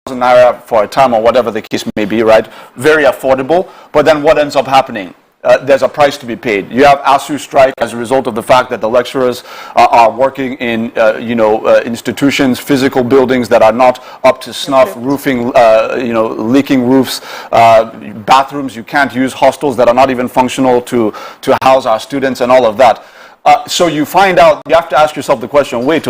naira for a term or whatever the case may be, right? Very affordable. But then what ends up happening? There's a price to be paid. You have ASU strike as a result of the fact that the lecturers are working in, institutions, physical buildings that are not up to snuff, roofing, leaking roofs, bathrooms you can't use, hostels that are not even functional to house our students and all of that. So you find out, you have to ask yourself the question, wait,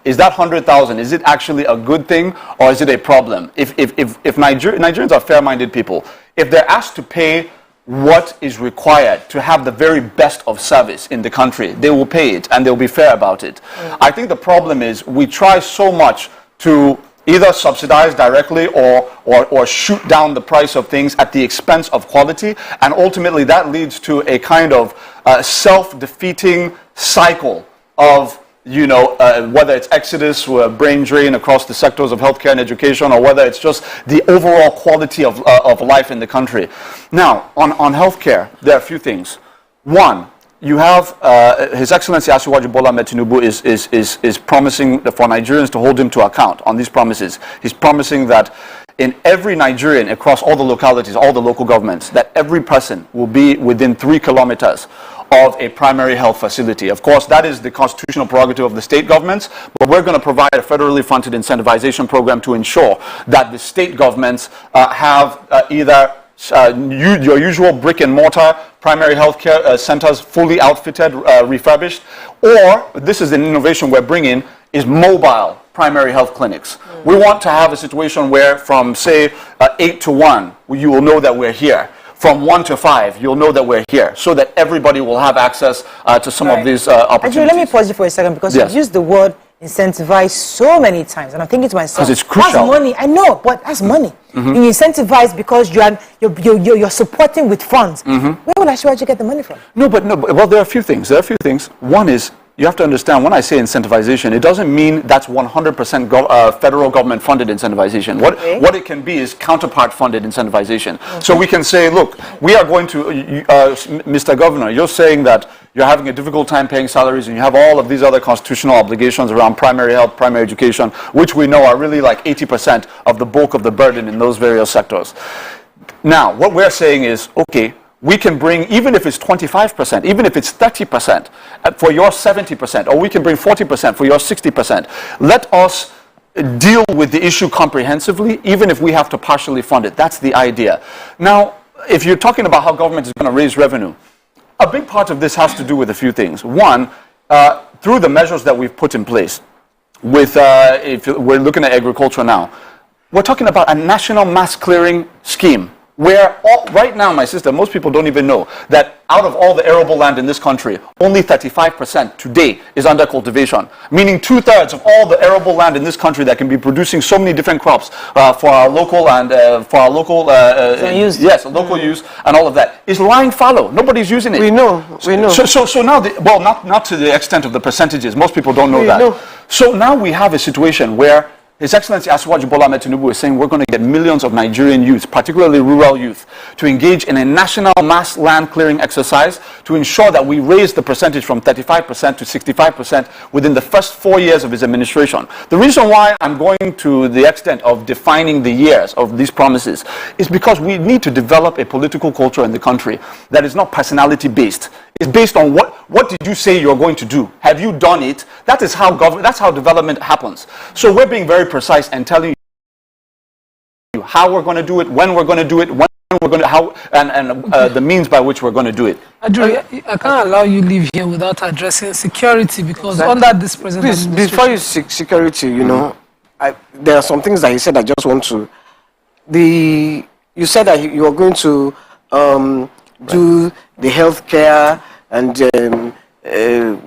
is that 100,000, is it actually a good thing or is it a problem? If Nigerians are fair-minded people, if they're asked to pay what is required to have the very best of service in the country, they will pay it and they'll be fair about it. I think the problem is we try so much to either subsidize directly or shoot down the price of things at the expense of quality, and ultimately that leads to a kind of self-defeating cycle of whether it's exodus or brain drain across the sectors of healthcare and education, or whether it's just the overall quality of life in the country. Now, on healthcare, there are a few things. One, you have His Excellency Asiwaju Bola Ahmed Tinubu is promising for Nigerians to hold him to account on these promises. He's promising that in every Nigerian, across all the localities, all the local governments, that every person will be within 3 kilometers of a primary health facility. Of course, that is the constitutional prerogative of the state governments, but we're going to provide a federally funded incentivization program to ensure that the state governments have either your usual brick and mortar primary health care centers fully outfitted, refurbished, or this is an innovation we're bringing, is mobile primary health clinics. We want to have a situation where from say 8 to 1, you will know that we're here. From 1 to 5, you'll know that we're here, so that everybody will have access to some of these opportunities. Actually, let me pause you for a second, because you've used the word incentivize so many times, and I'm thinking to myself, because it's crucial. That's money. I know, but that's money. You incentivize because you're supporting with funds. Where will Asiwaju get the money from? Well, there are a few things. One is, you have to understand, when I say incentivization, it doesn't mean that's 100% federal government funded incentivization. What it can be is counterpart funded incentivization. So we can say, look, we are going to, Mr. Governor, you're saying that you're having a difficult time paying salaries, and you have all of these other constitutional obligations around primary health, primary education, which we know are really like 80% of the bulk of the burden in those various sectors. Now, what we're saying is, okay, we can bring, even if it's 25%, even if it's 30% for your 70%, or we can bring 40% for your 60%. Let us deal with the issue comprehensively, even if we have to partially fund it. That's the idea. Now, if you're talking about how government is going to raise revenue, a big part of this has to do with a few things. One, through the measures that we've put in place, with if we're looking at agriculture now, we're talking about a national mass clearing scheme where right now, my sister, most people don't even know that out of all the arable land in this country, only 35% today is under cultivation, meaning 2/3 of all the arable land in this country that can be producing so many different crops for our local and local use and all of that is lying fallow. Nobody's using it. We know. So now, not to the extent of the percentages. Most people don't know that. So now we have a situation where His Excellency Asiwaju Bola Ahmed Tinubu is saying we're going to get millions of Nigerian youth, particularly rural youth, to engage in a national mass land clearing exercise to ensure that we raise the percentage from 35% to 65% within the first 4 years of his administration. The reason why I'm going to the extent of defining the years of these promises is because we need to develop a political culture in the country that is not personality based. It's based on what did you say you're going to do? Have you done it? That is how that's how development happens. So we're being very precise and telling you how we're going to do it, when we're going to do it, when we're going to the means by which we're going to do it. Ajuri, I can't allow you leave here without addressing security because under this present administration... Before you security, you know, there are some things that he said I just want to... You said that you are going to do the healthcare and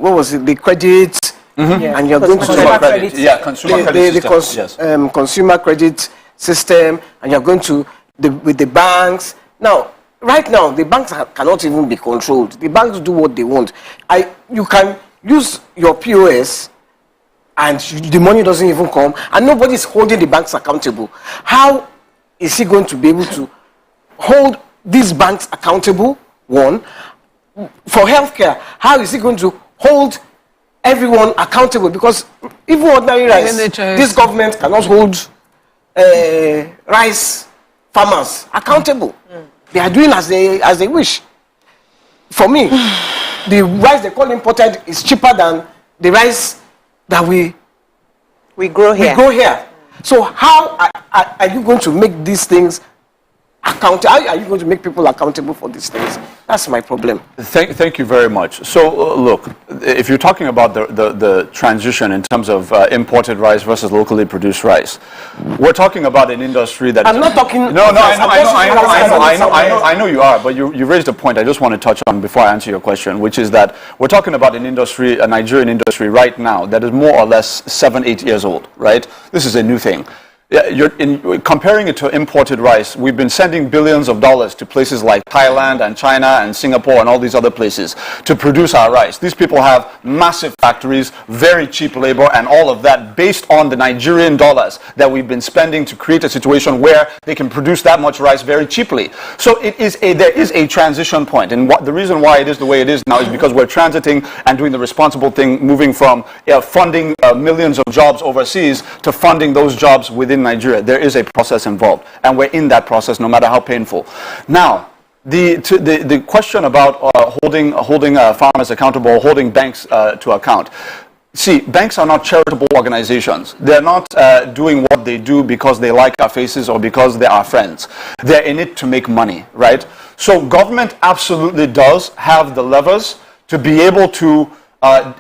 what was it, the credit, and you're going to consumer credit. Yeah, consumer credit system. Consumer credit system, and you're going to with the banks. Now, right now, the banks cannot even be controlled. The banks do what they want. You can use your POS, and the money doesn't even come, and nobody's holding the banks accountable. How is he going to be able to hold these banks accountable? One, for healthcare, how is he going to hold everyone accountable? Because even ordinary rice, this government cannot hold rice farmers accountable. They are doing as they wish. For me, the rice they call imported is cheaper than the rice that we grow here. So how are you going to make these things accountable? How are you going to make people accountable for these things? That's my problem. Thank you very much. So look, if you're talking about the transition in terms of imported rice versus locally produced rice, we're talking about an industry that... I'm not talking... I know you are, but you raised a point I just want to touch on before I answer your question, which is that we're talking about an industry, a Nigerian industry right now that is more or less 7-8 years old, right? This is a new thing. Comparing it to imported rice, we've been sending billions of dollars to places like Thailand and China and Singapore and all these other places to produce our rice. These people have massive factories, very cheap labor, and all of that based on the Nigerian dollars that we've been spending to create a situation where they can produce that much rice very cheaply. So there is a transition point, and the reason why it is the way it is now is because we're transiting and doing the responsible thing, moving from funding millions of jobs overseas to funding those jobs within Nigeria. There is a process involved, and we're in that process no matter how painful. Now, the question about holding farmers accountable, holding banks to account. See, banks are not charitable organizations. They're not doing what they do because they like our faces or because they're our friends. They're in it to make money, right? So government absolutely does have the levers to be able to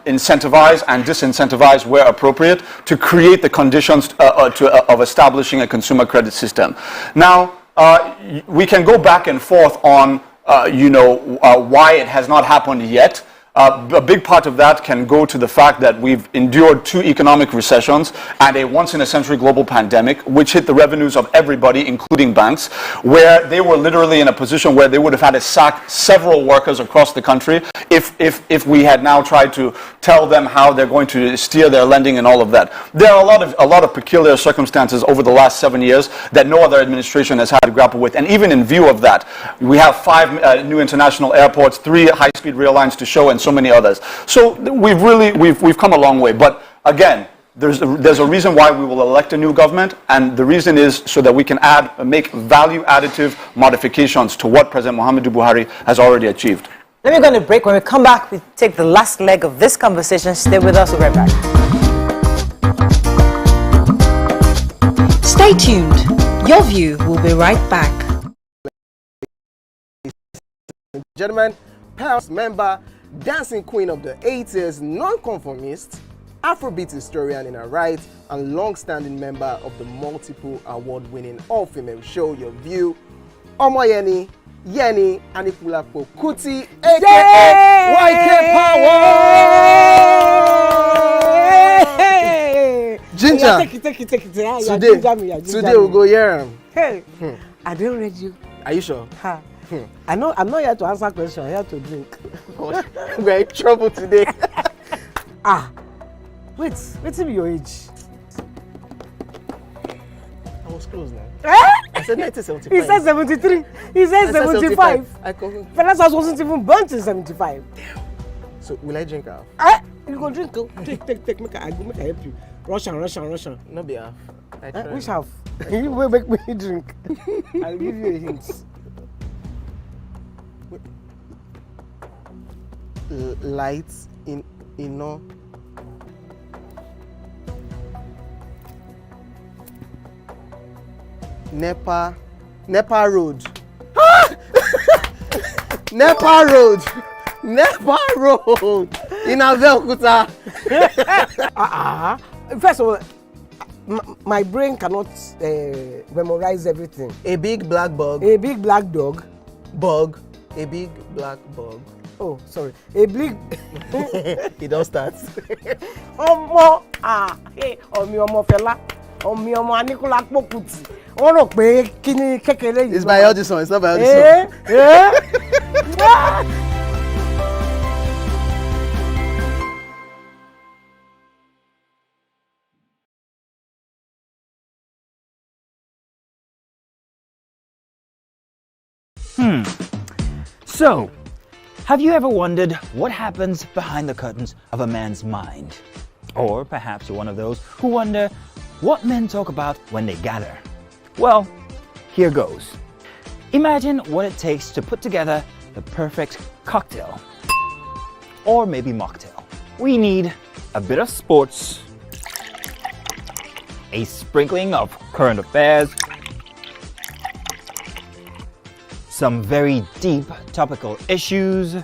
incentivize and disincentivize where appropriate to create the conditions of establishing a consumer credit system. Now, we can go back and forth on, why it has not happened yet. A big part of that can go to the fact that we've endured 2 economic recessions and a once-in-a-century global pandemic, which hit the revenues of everybody, including banks, where they were literally in a position where they would have had to sack several workers across the country if we had now tried to tell them how they're going to steer their lending and all of that. There are a lot of peculiar circumstances over the last 7 years that no other administration has had to grapple with. And even in view of that, we have 5 new international airports, 3 high-speed rail lines to show, and so many others. So we've come a long way. But again, there's a reason why we will elect a new government, and the reason is so that we can make value additive modifications to what President Muhammadu Buhari has already achieved. Let me go on a break. When we come back, we take the last leg of this conversation. Stay with us. We'll be right back. Stay tuned. Your View will be right back. Gentlemen, Paris member, dancing queen of the 80s, non-conformist, Afrobeat historian in her right, and long-standing member of the multiple award-winning all-female show Your View, Omoyeni Yeni Anikulapo Kuti, aka YK Power! Ginger, take it. Today we'll go here. Hey, I don't read you. Are you sure? I'm not here to answer questions. I'm here to drink. We're in trouble today. Wait till your age. I was close now. I said 1975. He said 73. He said 75. Fellas wasn't even born till 75. So will I drink half? You go drink. Take. Make I help you. Russian. No be half. Which half? You will make me drink. I'll give you a hint. Lights in no. Nepa Road. Nepa Road in Abeokuta. First of all, my brain cannot memorize everything. A big black bug. A big black dog. Bug. A big black bug. Oh, sorry. A big. It don't start. Ọmọ fela. Ọmọ Anikulapo Kuti. Wọ́n rò pé kí ni kékeré yìí. It's by audition. It's not by audition. So, have you ever wondered what happens behind the curtains of a man's mind? Or perhaps you're one of those who wonder what men talk about when they gather. Well, here goes. Imagine what it takes to put together the perfect cocktail. Or maybe mocktail. We need a bit of sports, a sprinkling of current affairs, some very deep topical issues,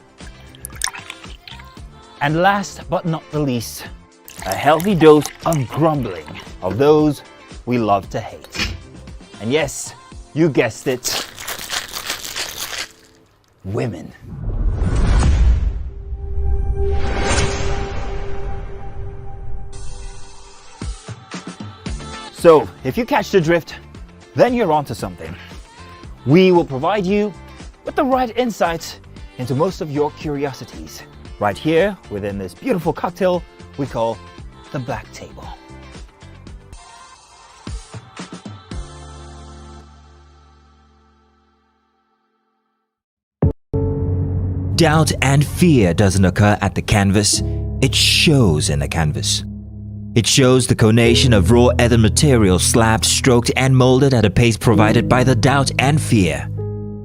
and last but not the least, a healthy dose of grumbling of those we love to hate. And yes, you guessed it, women. So, if you catch the drift, then you're onto something. We will provide you with the right insights into most of your curiosities, right here within this beautiful cocktail we call the Black Table. Doubt and fear doesn't occur at the canvas, it shows in the canvas. It shows the conation of raw earthen material slabbed, stroked and molded at a pace provided by the doubt and fear.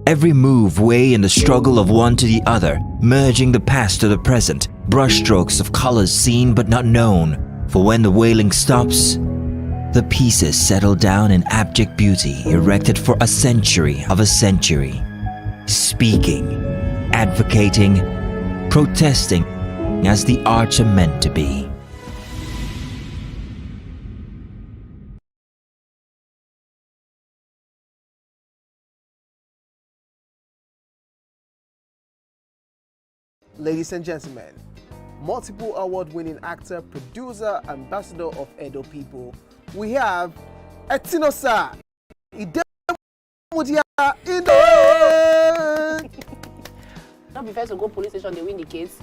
Every move way in the struggle of one to the other, merging the past to the present, brushstrokes of colors seen but not known. For when the wailing stops, the pieces settle down in abject beauty erected for a century of a century. Speaking, advocating, protesting as the arts are meant to be. Ladies and gentlemen, multiple award-winning actor, producer, ambassador of Edo people, we have Etinosa Idemudia Ido. Not be first to go police station, they win the case.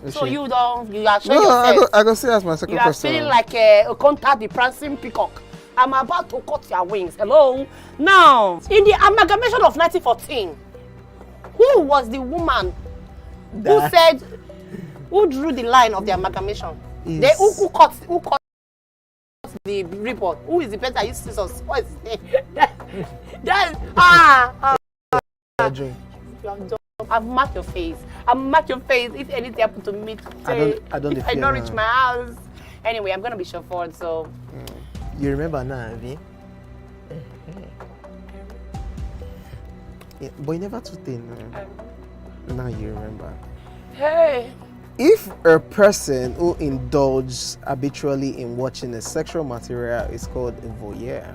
Is So she? you are showing yourself. I go see as my second You are question. feeling like a contact the prancing peacock. I'm about to cut your wings. Hello. Now, in the amalgamation of 1914, who was the woman who said Who drew the line of the amalgamation? Who cut the report? Who is the person that used scissors? What is his name? I've marked your face. If anything happened to me today, I don't if I don't reach my house. Anyway, I'm gonna be chauffeured, so. You remember now, Avi? Yeah, but you never too thin. Now you remember. Hey. If a person who indulges habitually in watching a sexual material is called a voyeur.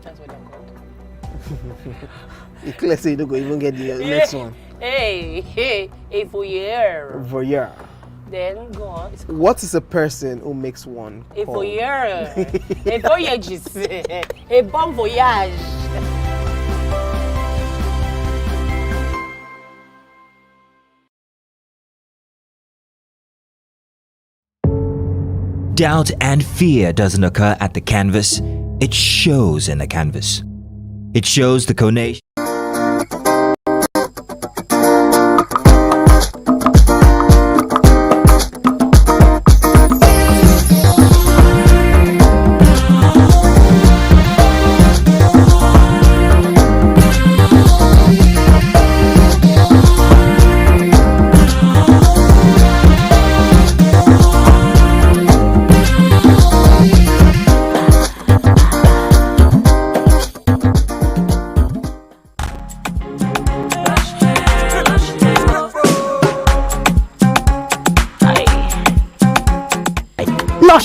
That's what I'm called. You clearly say you don't go even get the next one. Hey, a voyeur. Voyeur. Then go on. What is a person who makes one A called? voyeur. A voyagist. A bon voyage. Doubt and fear doesn't occur at the canvas, it shows in the canvas. It shows the conation.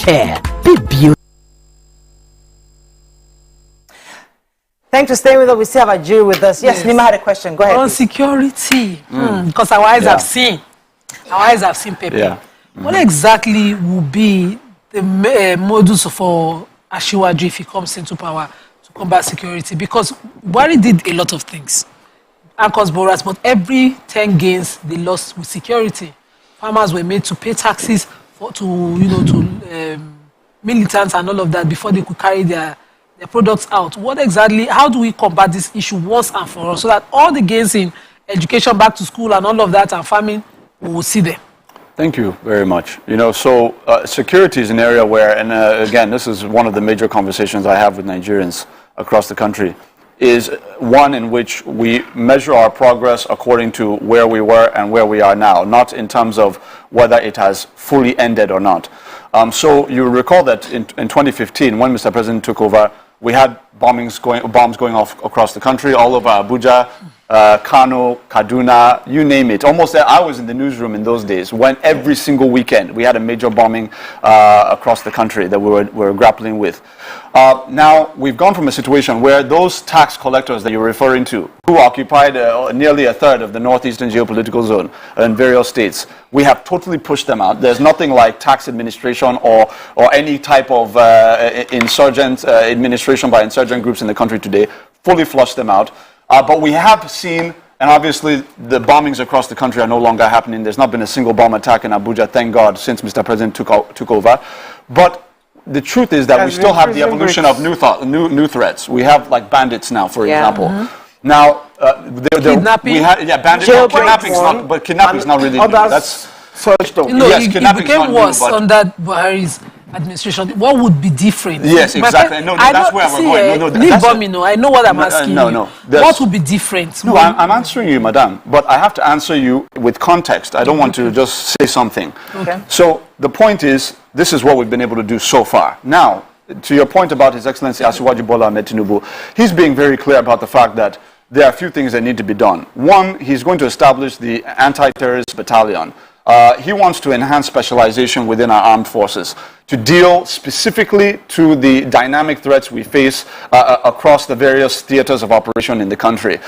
Hair, be beautiful. Thanks for staying with us. We still have Ajuri with us. Yes, Nima had a question. Go ahead. On security, because our eyes have seen. Our eyes have seen Pepe. Yeah. What exactly will be the modus for Asiwaju if he comes into power to combat security? Because Buhari did a lot of things. Anchors, borrowers, but every 10 gains they lost with security. Farmers were made to pay taxes to militants and all of that before they could carry their products out. What exactly, how do we combat this issue once and for all so that all the gains in education, back to school and all of that and farming, we will see them? Thank you very much. Security is an area where, and again, this is one of the major conversations I have with Nigerians across the country, is one in which we measure our progress according to where we were and where we are now, not in terms of whether it has fully ended or not. So you recall that in 2015, when Mr. President took over, we had bombs going off across the country, all over Abuja, Kano, Kaduna, you name it. Almost, I was in the newsroom in those days when every single weekend we had a major bombing across the country that we were grappling with. Now, we've gone from a situation where those tax collectors that you're referring to, who occupied nearly a third of the northeastern geopolitical zone in various states, we have totally pushed them out. There's nothing like tax administration or any type of insurgent administration by insurgent groups in the country today. Fully flushed them out. But we have seen, and obviously the bombings across the country are no longer happening. There's not been a single bomb attack in Abuja, thank God, since Mr. President took over. But the truth is that we still have the evolution of new threats. We have like bandits now, for example. Mm-hmm. Now, kidnapping. Kidnapping is not really new. That's it became worse under Buhari's administration. What would be different? Yes, exactly. That's where we're going. I know what I'm asking you. What would be different? No, I'm answering you, madam. But I have to answer you with context. I don't want to just say something. Okay. So the point is, this is what we've been able to do so far. Now, to your point about His Excellency Asiwaju Bola Ahmed Tinubu, he's being very clear about the fact that there are a few things that need to be done. One, he's going to establish the anti-terrorist battalion. He wants to enhance specialization within our armed forces to deal specifically to the dynamic threats we face across the various theaters of operation in the country.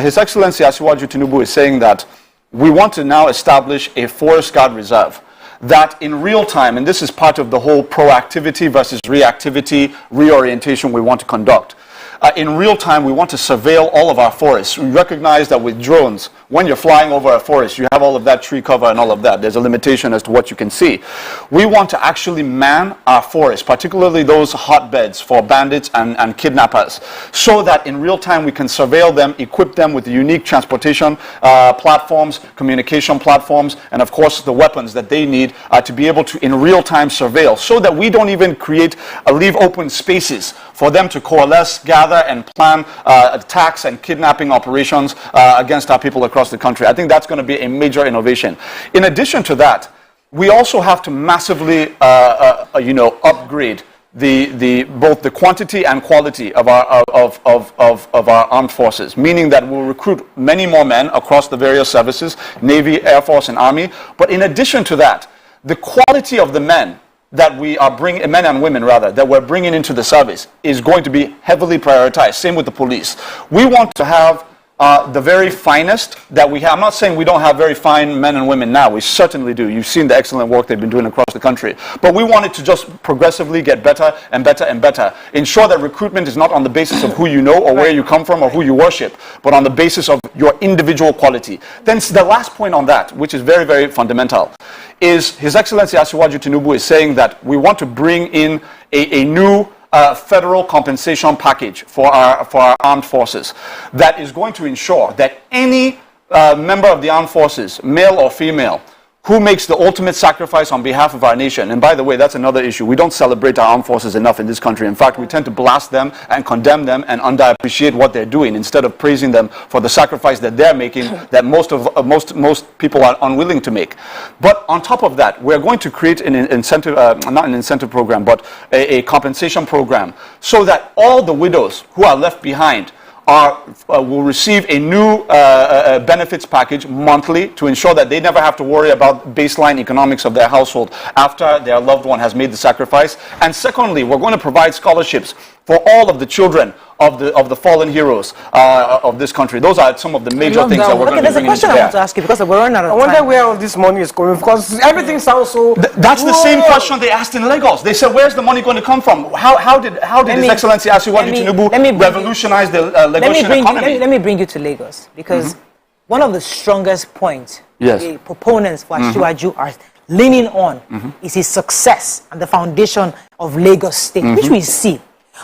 His Excellency Asiwaju Tinubu is saying that we want to now establish a forest guard reserve that in real time, and this is part of the whole proactivity versus reactivity reorientation we want to conduct. In real time, we want to surveil all of our forests. We recognize that with drones, when you're flying over a forest, you have all of that tree cover and all of that. There's a limitation as to what you can see. We want to actually man our forests, particularly those hotbeds for bandits and kidnappers, so that in real time we can surveil them, equip them with unique transportation platforms, communication platforms, and of course the weapons that they need to be able to in real time surveil, so that we don't even leave open spaces for them to coalesce, gather, and plan attacks and kidnapping operations against our people across the country. I think that's going to be a major innovation. In addition to that, we also have to massively, upgrade both the quantity and quality of our armed forces, meaning that we'll recruit many more men across the various services, Navy, Air Force, and Army. But in addition to that, the quality of the men that we are bringing, men and women rather, that we're bringing into the service is going to be heavily prioritized. Same with the police. We want to have the very finest that we have. I'm not saying we don't have very fine men and women now. We certainly do. You've seen the excellent work they've been doing across the country. But we want it to just progressively get better and better and better. Ensure that recruitment is not on the basis of who you know or where you come from or who you worship, but on the basis of your individual quality. Then the last point on that, which is very, very fundamental, is His Excellency Asiwaju Tinubu is saying that we want to bring in a new federal compensation package for our armed forces that is going to ensure that any member of the armed forces, male or female, who makes the ultimate sacrifice on behalf of our nation. And by the way, that's another issue. We don't celebrate our armed forces enough in this country. In fact, we tend to blast them and condemn them and underappreciate what they're doing instead of praising them for the sacrifice that they're making that most people are unwilling to make. But on top of that, we're going to create an incentive, not an incentive program, but a compensation program so that all the widows who are left behind will receive a new benefits package monthly to ensure that they never have to worry about baseline economics of their household after their loved one has made the sacrifice. And secondly, we're going to provide scholarships for all of the children of the fallen heroes of this country. Those are some of the major things that we're going to be bringing into bear. There's a question I want to ask you because we're running out of time. I wonder where all this money is coming from, because everything sounds so... That's the same question they asked in Lagos. They said, where's the money going to come from? How did His Excellency Asiwaju Tinubu revolutionize the Lagosian economy? Let me bring you to Lagos, because one of the strongest points the proponents for Asiwaju are leaning on is his success and the foundation of Lagos State, which we see.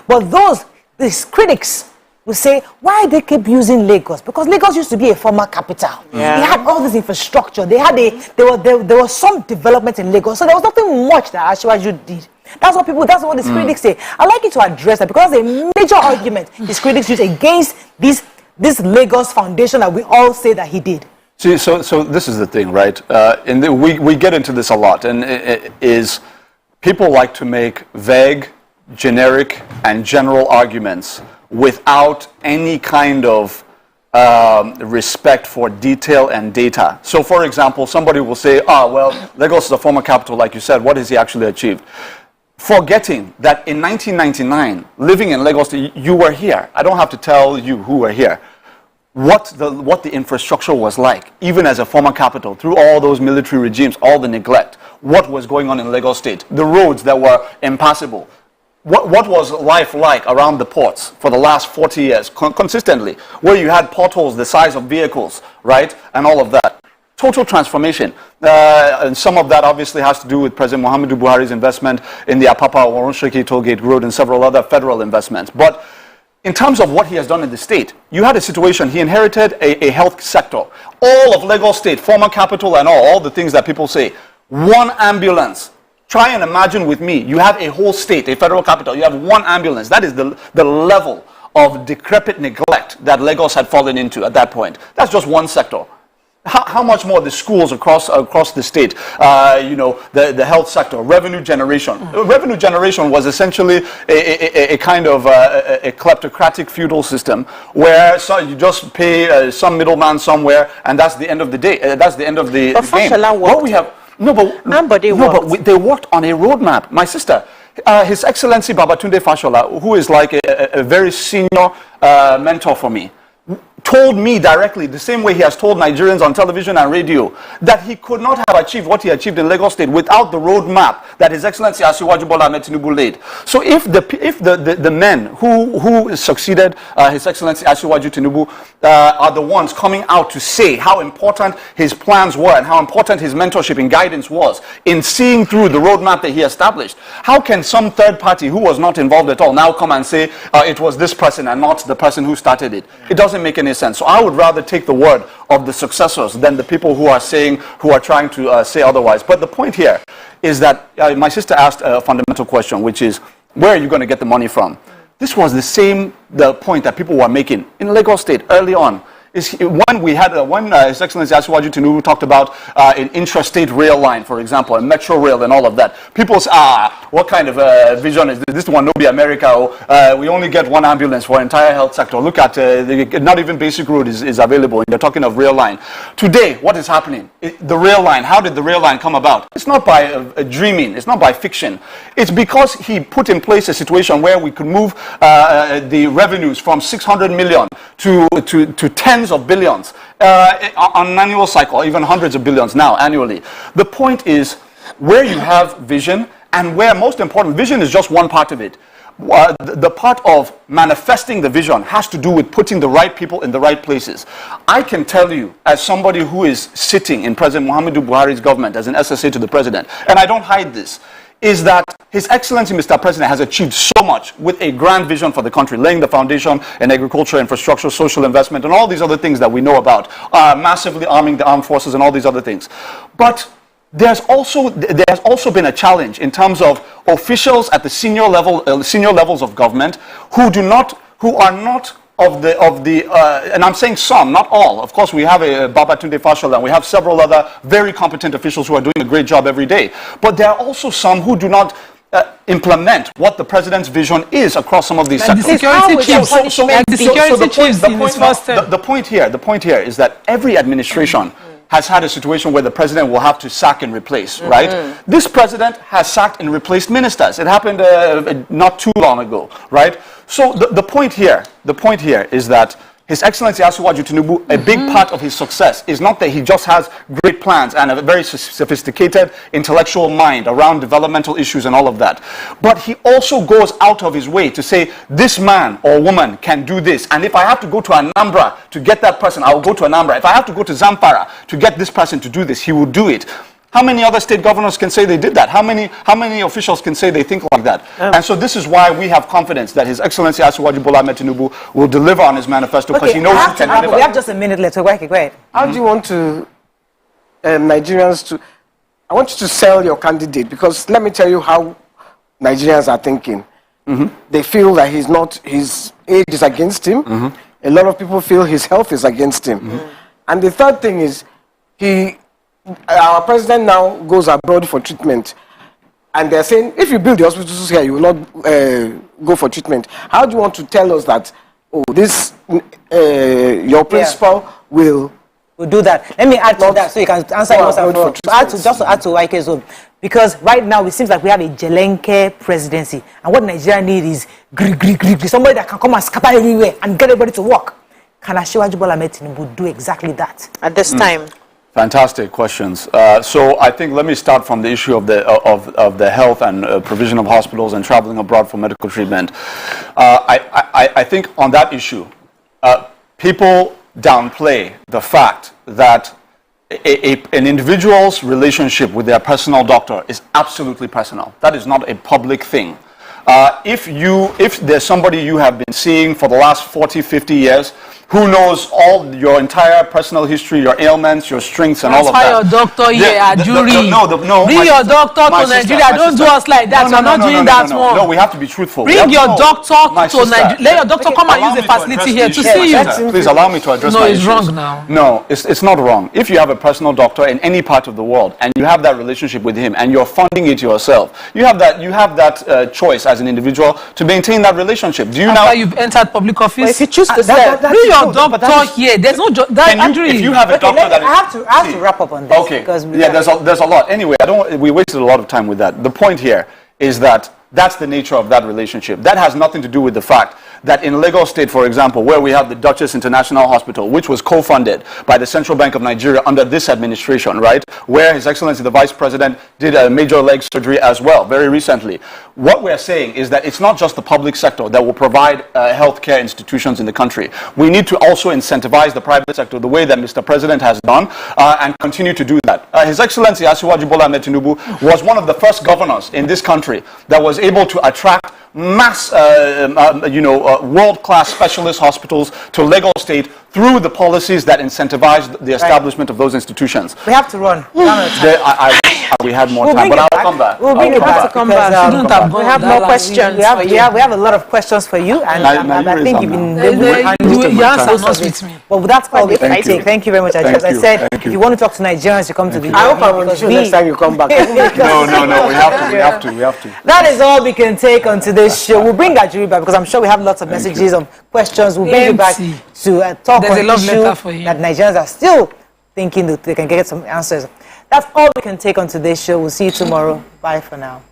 But these critics will say, why they keep using Lagos? Because Lagos used to be a former capital. They had all this infrastructure. There was some development in Lagos. So there was nothing much that Asiwaju did. That's what the critics say. I'd like you to address that, because a major argument these critics use against this Lagos foundation that we all say that he did. See, so this is the thing, right? We get into this a lot, and it is people like to make vague, generic, and general arguments without any kind of respect for detail and data. So, for example, somebody will say, well, Lagos is a former capital, like you said. What has he actually achieved? Forgetting that in 1999, living in Lagos, you were here. I don't have to tell you who were here. What the infrastructure was like, even as a former capital, through all those military regimes, all the neglect, what was going on in Lagos State, the roads that were impassable. What was life like around the ports for the last 40 years, consistently, where you had potholes the size of vehicles, right, and all of that. Total transformation. And some of that obviously has to do with President Muhammadu Buhari's investment in the Apapa-Oronsheki Tollgate Road and several other federal investments. But in terms of what he has done in the state, you had a situation, he inherited a health sector. All of Lagos State, former capital and all the things that people say. One ambulance. Try and imagine with me, you have a whole state, a federal capital, you have one ambulance. That is the level of decrepit neglect that Lagos had fallen into at that point. That's just one sector. How much more the schools across the state, the health sector, revenue generation. Revenue generation was essentially a kind of a kleptocratic feudal system where you just pay some middleman somewhere, and that's the end of the day. That's the end of the game. What we have, but they worked on a roadmap. My sister, His Excellency Babatunde Fashola, who is like a very senior mentor for me, told me directly, the same way he has told Nigerians on television and radio, that he could not have achieved what he achieved in Lagos State without the roadmap that His Excellency Asiwaju Bola Ahmed Tinubu laid. So if the men who succeeded His Excellency Asiwaju Tinubu are the ones coming out to say how important his plans were and how important his mentorship and guidance was in seeing through the roadmap that he established, how can some third party who was not involved at all now come and say it was this person and not the person who started it? It doesn't make any sense. So I would rather take the word of the successors than the people who are trying to say otherwise. But the point here is that my sister asked a fundamental question, which is, where are you going to get the money from? This was the point that people were making in Lagos State early on. When His Excellency Asiwaju Tinubu talked about an intrastate rail line, for example, a metro rail and all of that, people say, what kind of vision is this? This one, no be America. We only get one ambulance for entire health sector. Look at, not even basic road is available. They're talking of rail line. Today, what is happening? The rail line, how did the rail line come about? It's not by dreaming. It's not by fiction. It's because he put in place a situation where we could move the revenues from 600 million to tens of billions on an annual cycle, even hundreds of billions now annually. The point is, where you have vision, and where, most important, vision is just one part of it. The part of manifesting the vision has to do with putting the right people in the right places. I can tell you, as somebody who is sitting in President Muhammadu Buhari's government as an SSA to the president, and I don't hide this, is that His Excellency Mr. President has achieved so much with a grand vision for the country, laying the foundation in agriculture, infrastructure, social investment, and all these other things that we know about, massively arming the armed forces and all these other things. But there's also been a challenge in terms of officials at the senior levels of government who are not of the and I'm saying some, not all. Of course, we have a Babatunde Fashola, and we have several other very competent officials who are doing a great job every day. But there are also some who do not implement what the president's vision is across some of these sectors. The point here is that every administration has had a situation where the president will have to sack and replace, right? This president has sacked and replaced ministers. It happened not too long ago, right? So the point here is that His Excellency Asiwaju Tinubu, a big part of his success is not that he just has great plans and a very sophisticated intellectual mind around developmental issues and all of that, but he also goes out of his way to say, this man or woman can do this, and if I have to go to Anambra to get that person, I will go to Anambra. If I have to go to Zamfara to get this person to do this, he will do it. How many other state governors can say they did that? How many officials can say they think like that? And so this is why we have confidence that His Excellency Asiwaju Bola Ahmed Tinubu will deliver on his manifesto, because he knows he can deliver. We have just a minute left, so go ahead. How do you want to Nigerians to? I want you to sell your candidate, because let me tell you how Nigerians are thinking. They feel that his age is against him. A lot of people feel his health is against him. And the third thing is, our president now goes abroad for treatment, and they're saying, if you build the hospitals here, you will not go for treatment. How do you want to tell us that, your principal will do that? Let me add to that so you can answer yourself. Just to add to YK's own. Because right now it seems like we have a Jelenke presidency, and what Nigeria needs is somebody that can come and scatter everywhere and get everybody to work. Can Asiwaju Bola Ahmed Tinubu do exactly that at this time? Fantastic questions. So I think let me start from the issue of the health and provision of hospitals and traveling abroad for medical treatment. I think on that issue, people downplay the fact that an individual's relationship with their personal doctor is absolutely personal. That is not a public thing. If there's somebody you have been seeing for the last 40, 50 years, who knows all your entire personal history, your ailments, your strengths, and all of that. Your doctor here, Ajuri. No, bring your doctor to Nigeria. Don't do us like that. We're not doing that one. No, we have to be truthful. Bring your doctor to Nigeria. Let your doctor come and use the facility here to see you. Please allow me to address my issues. No, it's wrong now. No, it's not wrong. If you have a personal doctor in any part of the world and you have that relationship with him and you're funding it yourself, you have that choice as an individual to maintain that relationship. Do you After you've entered public office, well, if you choose to stay, bring your doctor here. There's no if you have a doctor that I have to wrap up on this. Okay. Because there's a lot. Anyway, we wasted a lot of time with that. The point here is that that's the nature of that relationship. That has nothing to do with the fact that in Lagos State, for example, where we have the Duchess International Hospital, which was co-funded by the Central Bank of Nigeria under this administration, right, where His Excellency the Vice President did a major leg surgery as well, very recently. What we're saying is that it's not just the public sector that will provide healthcare institutions in the country. We need to also incentivize the private sector the way that Mr. President has done and continue to do that. His Excellency Asiwaju Bola Ahmed Tinubu was one of the first governors in this country that was able to attract mass, world-class specialist hospitals to Lagos State through the policies that incentivized the establishment of those institutions. We have to run. We had more time, but I'll come back. We'll bring you back. We have more questions. We have a lot of questions for you, and I think you've been you answer not with me. Well, that's all we can take. Thank you very much. As I said, if you want to talk to Nigerians, you come to the. I hope I'm on the show next time you come back. No, we have to. That is all we can take on today's show. We'll bring Ajuri back because I'm sure we have lots of messages and questions. We'll bring you back to talk on an issue that Nigerians are still thinking that they can get some answers. That's all we can take on today's show. We'll see you tomorrow. Bye for now.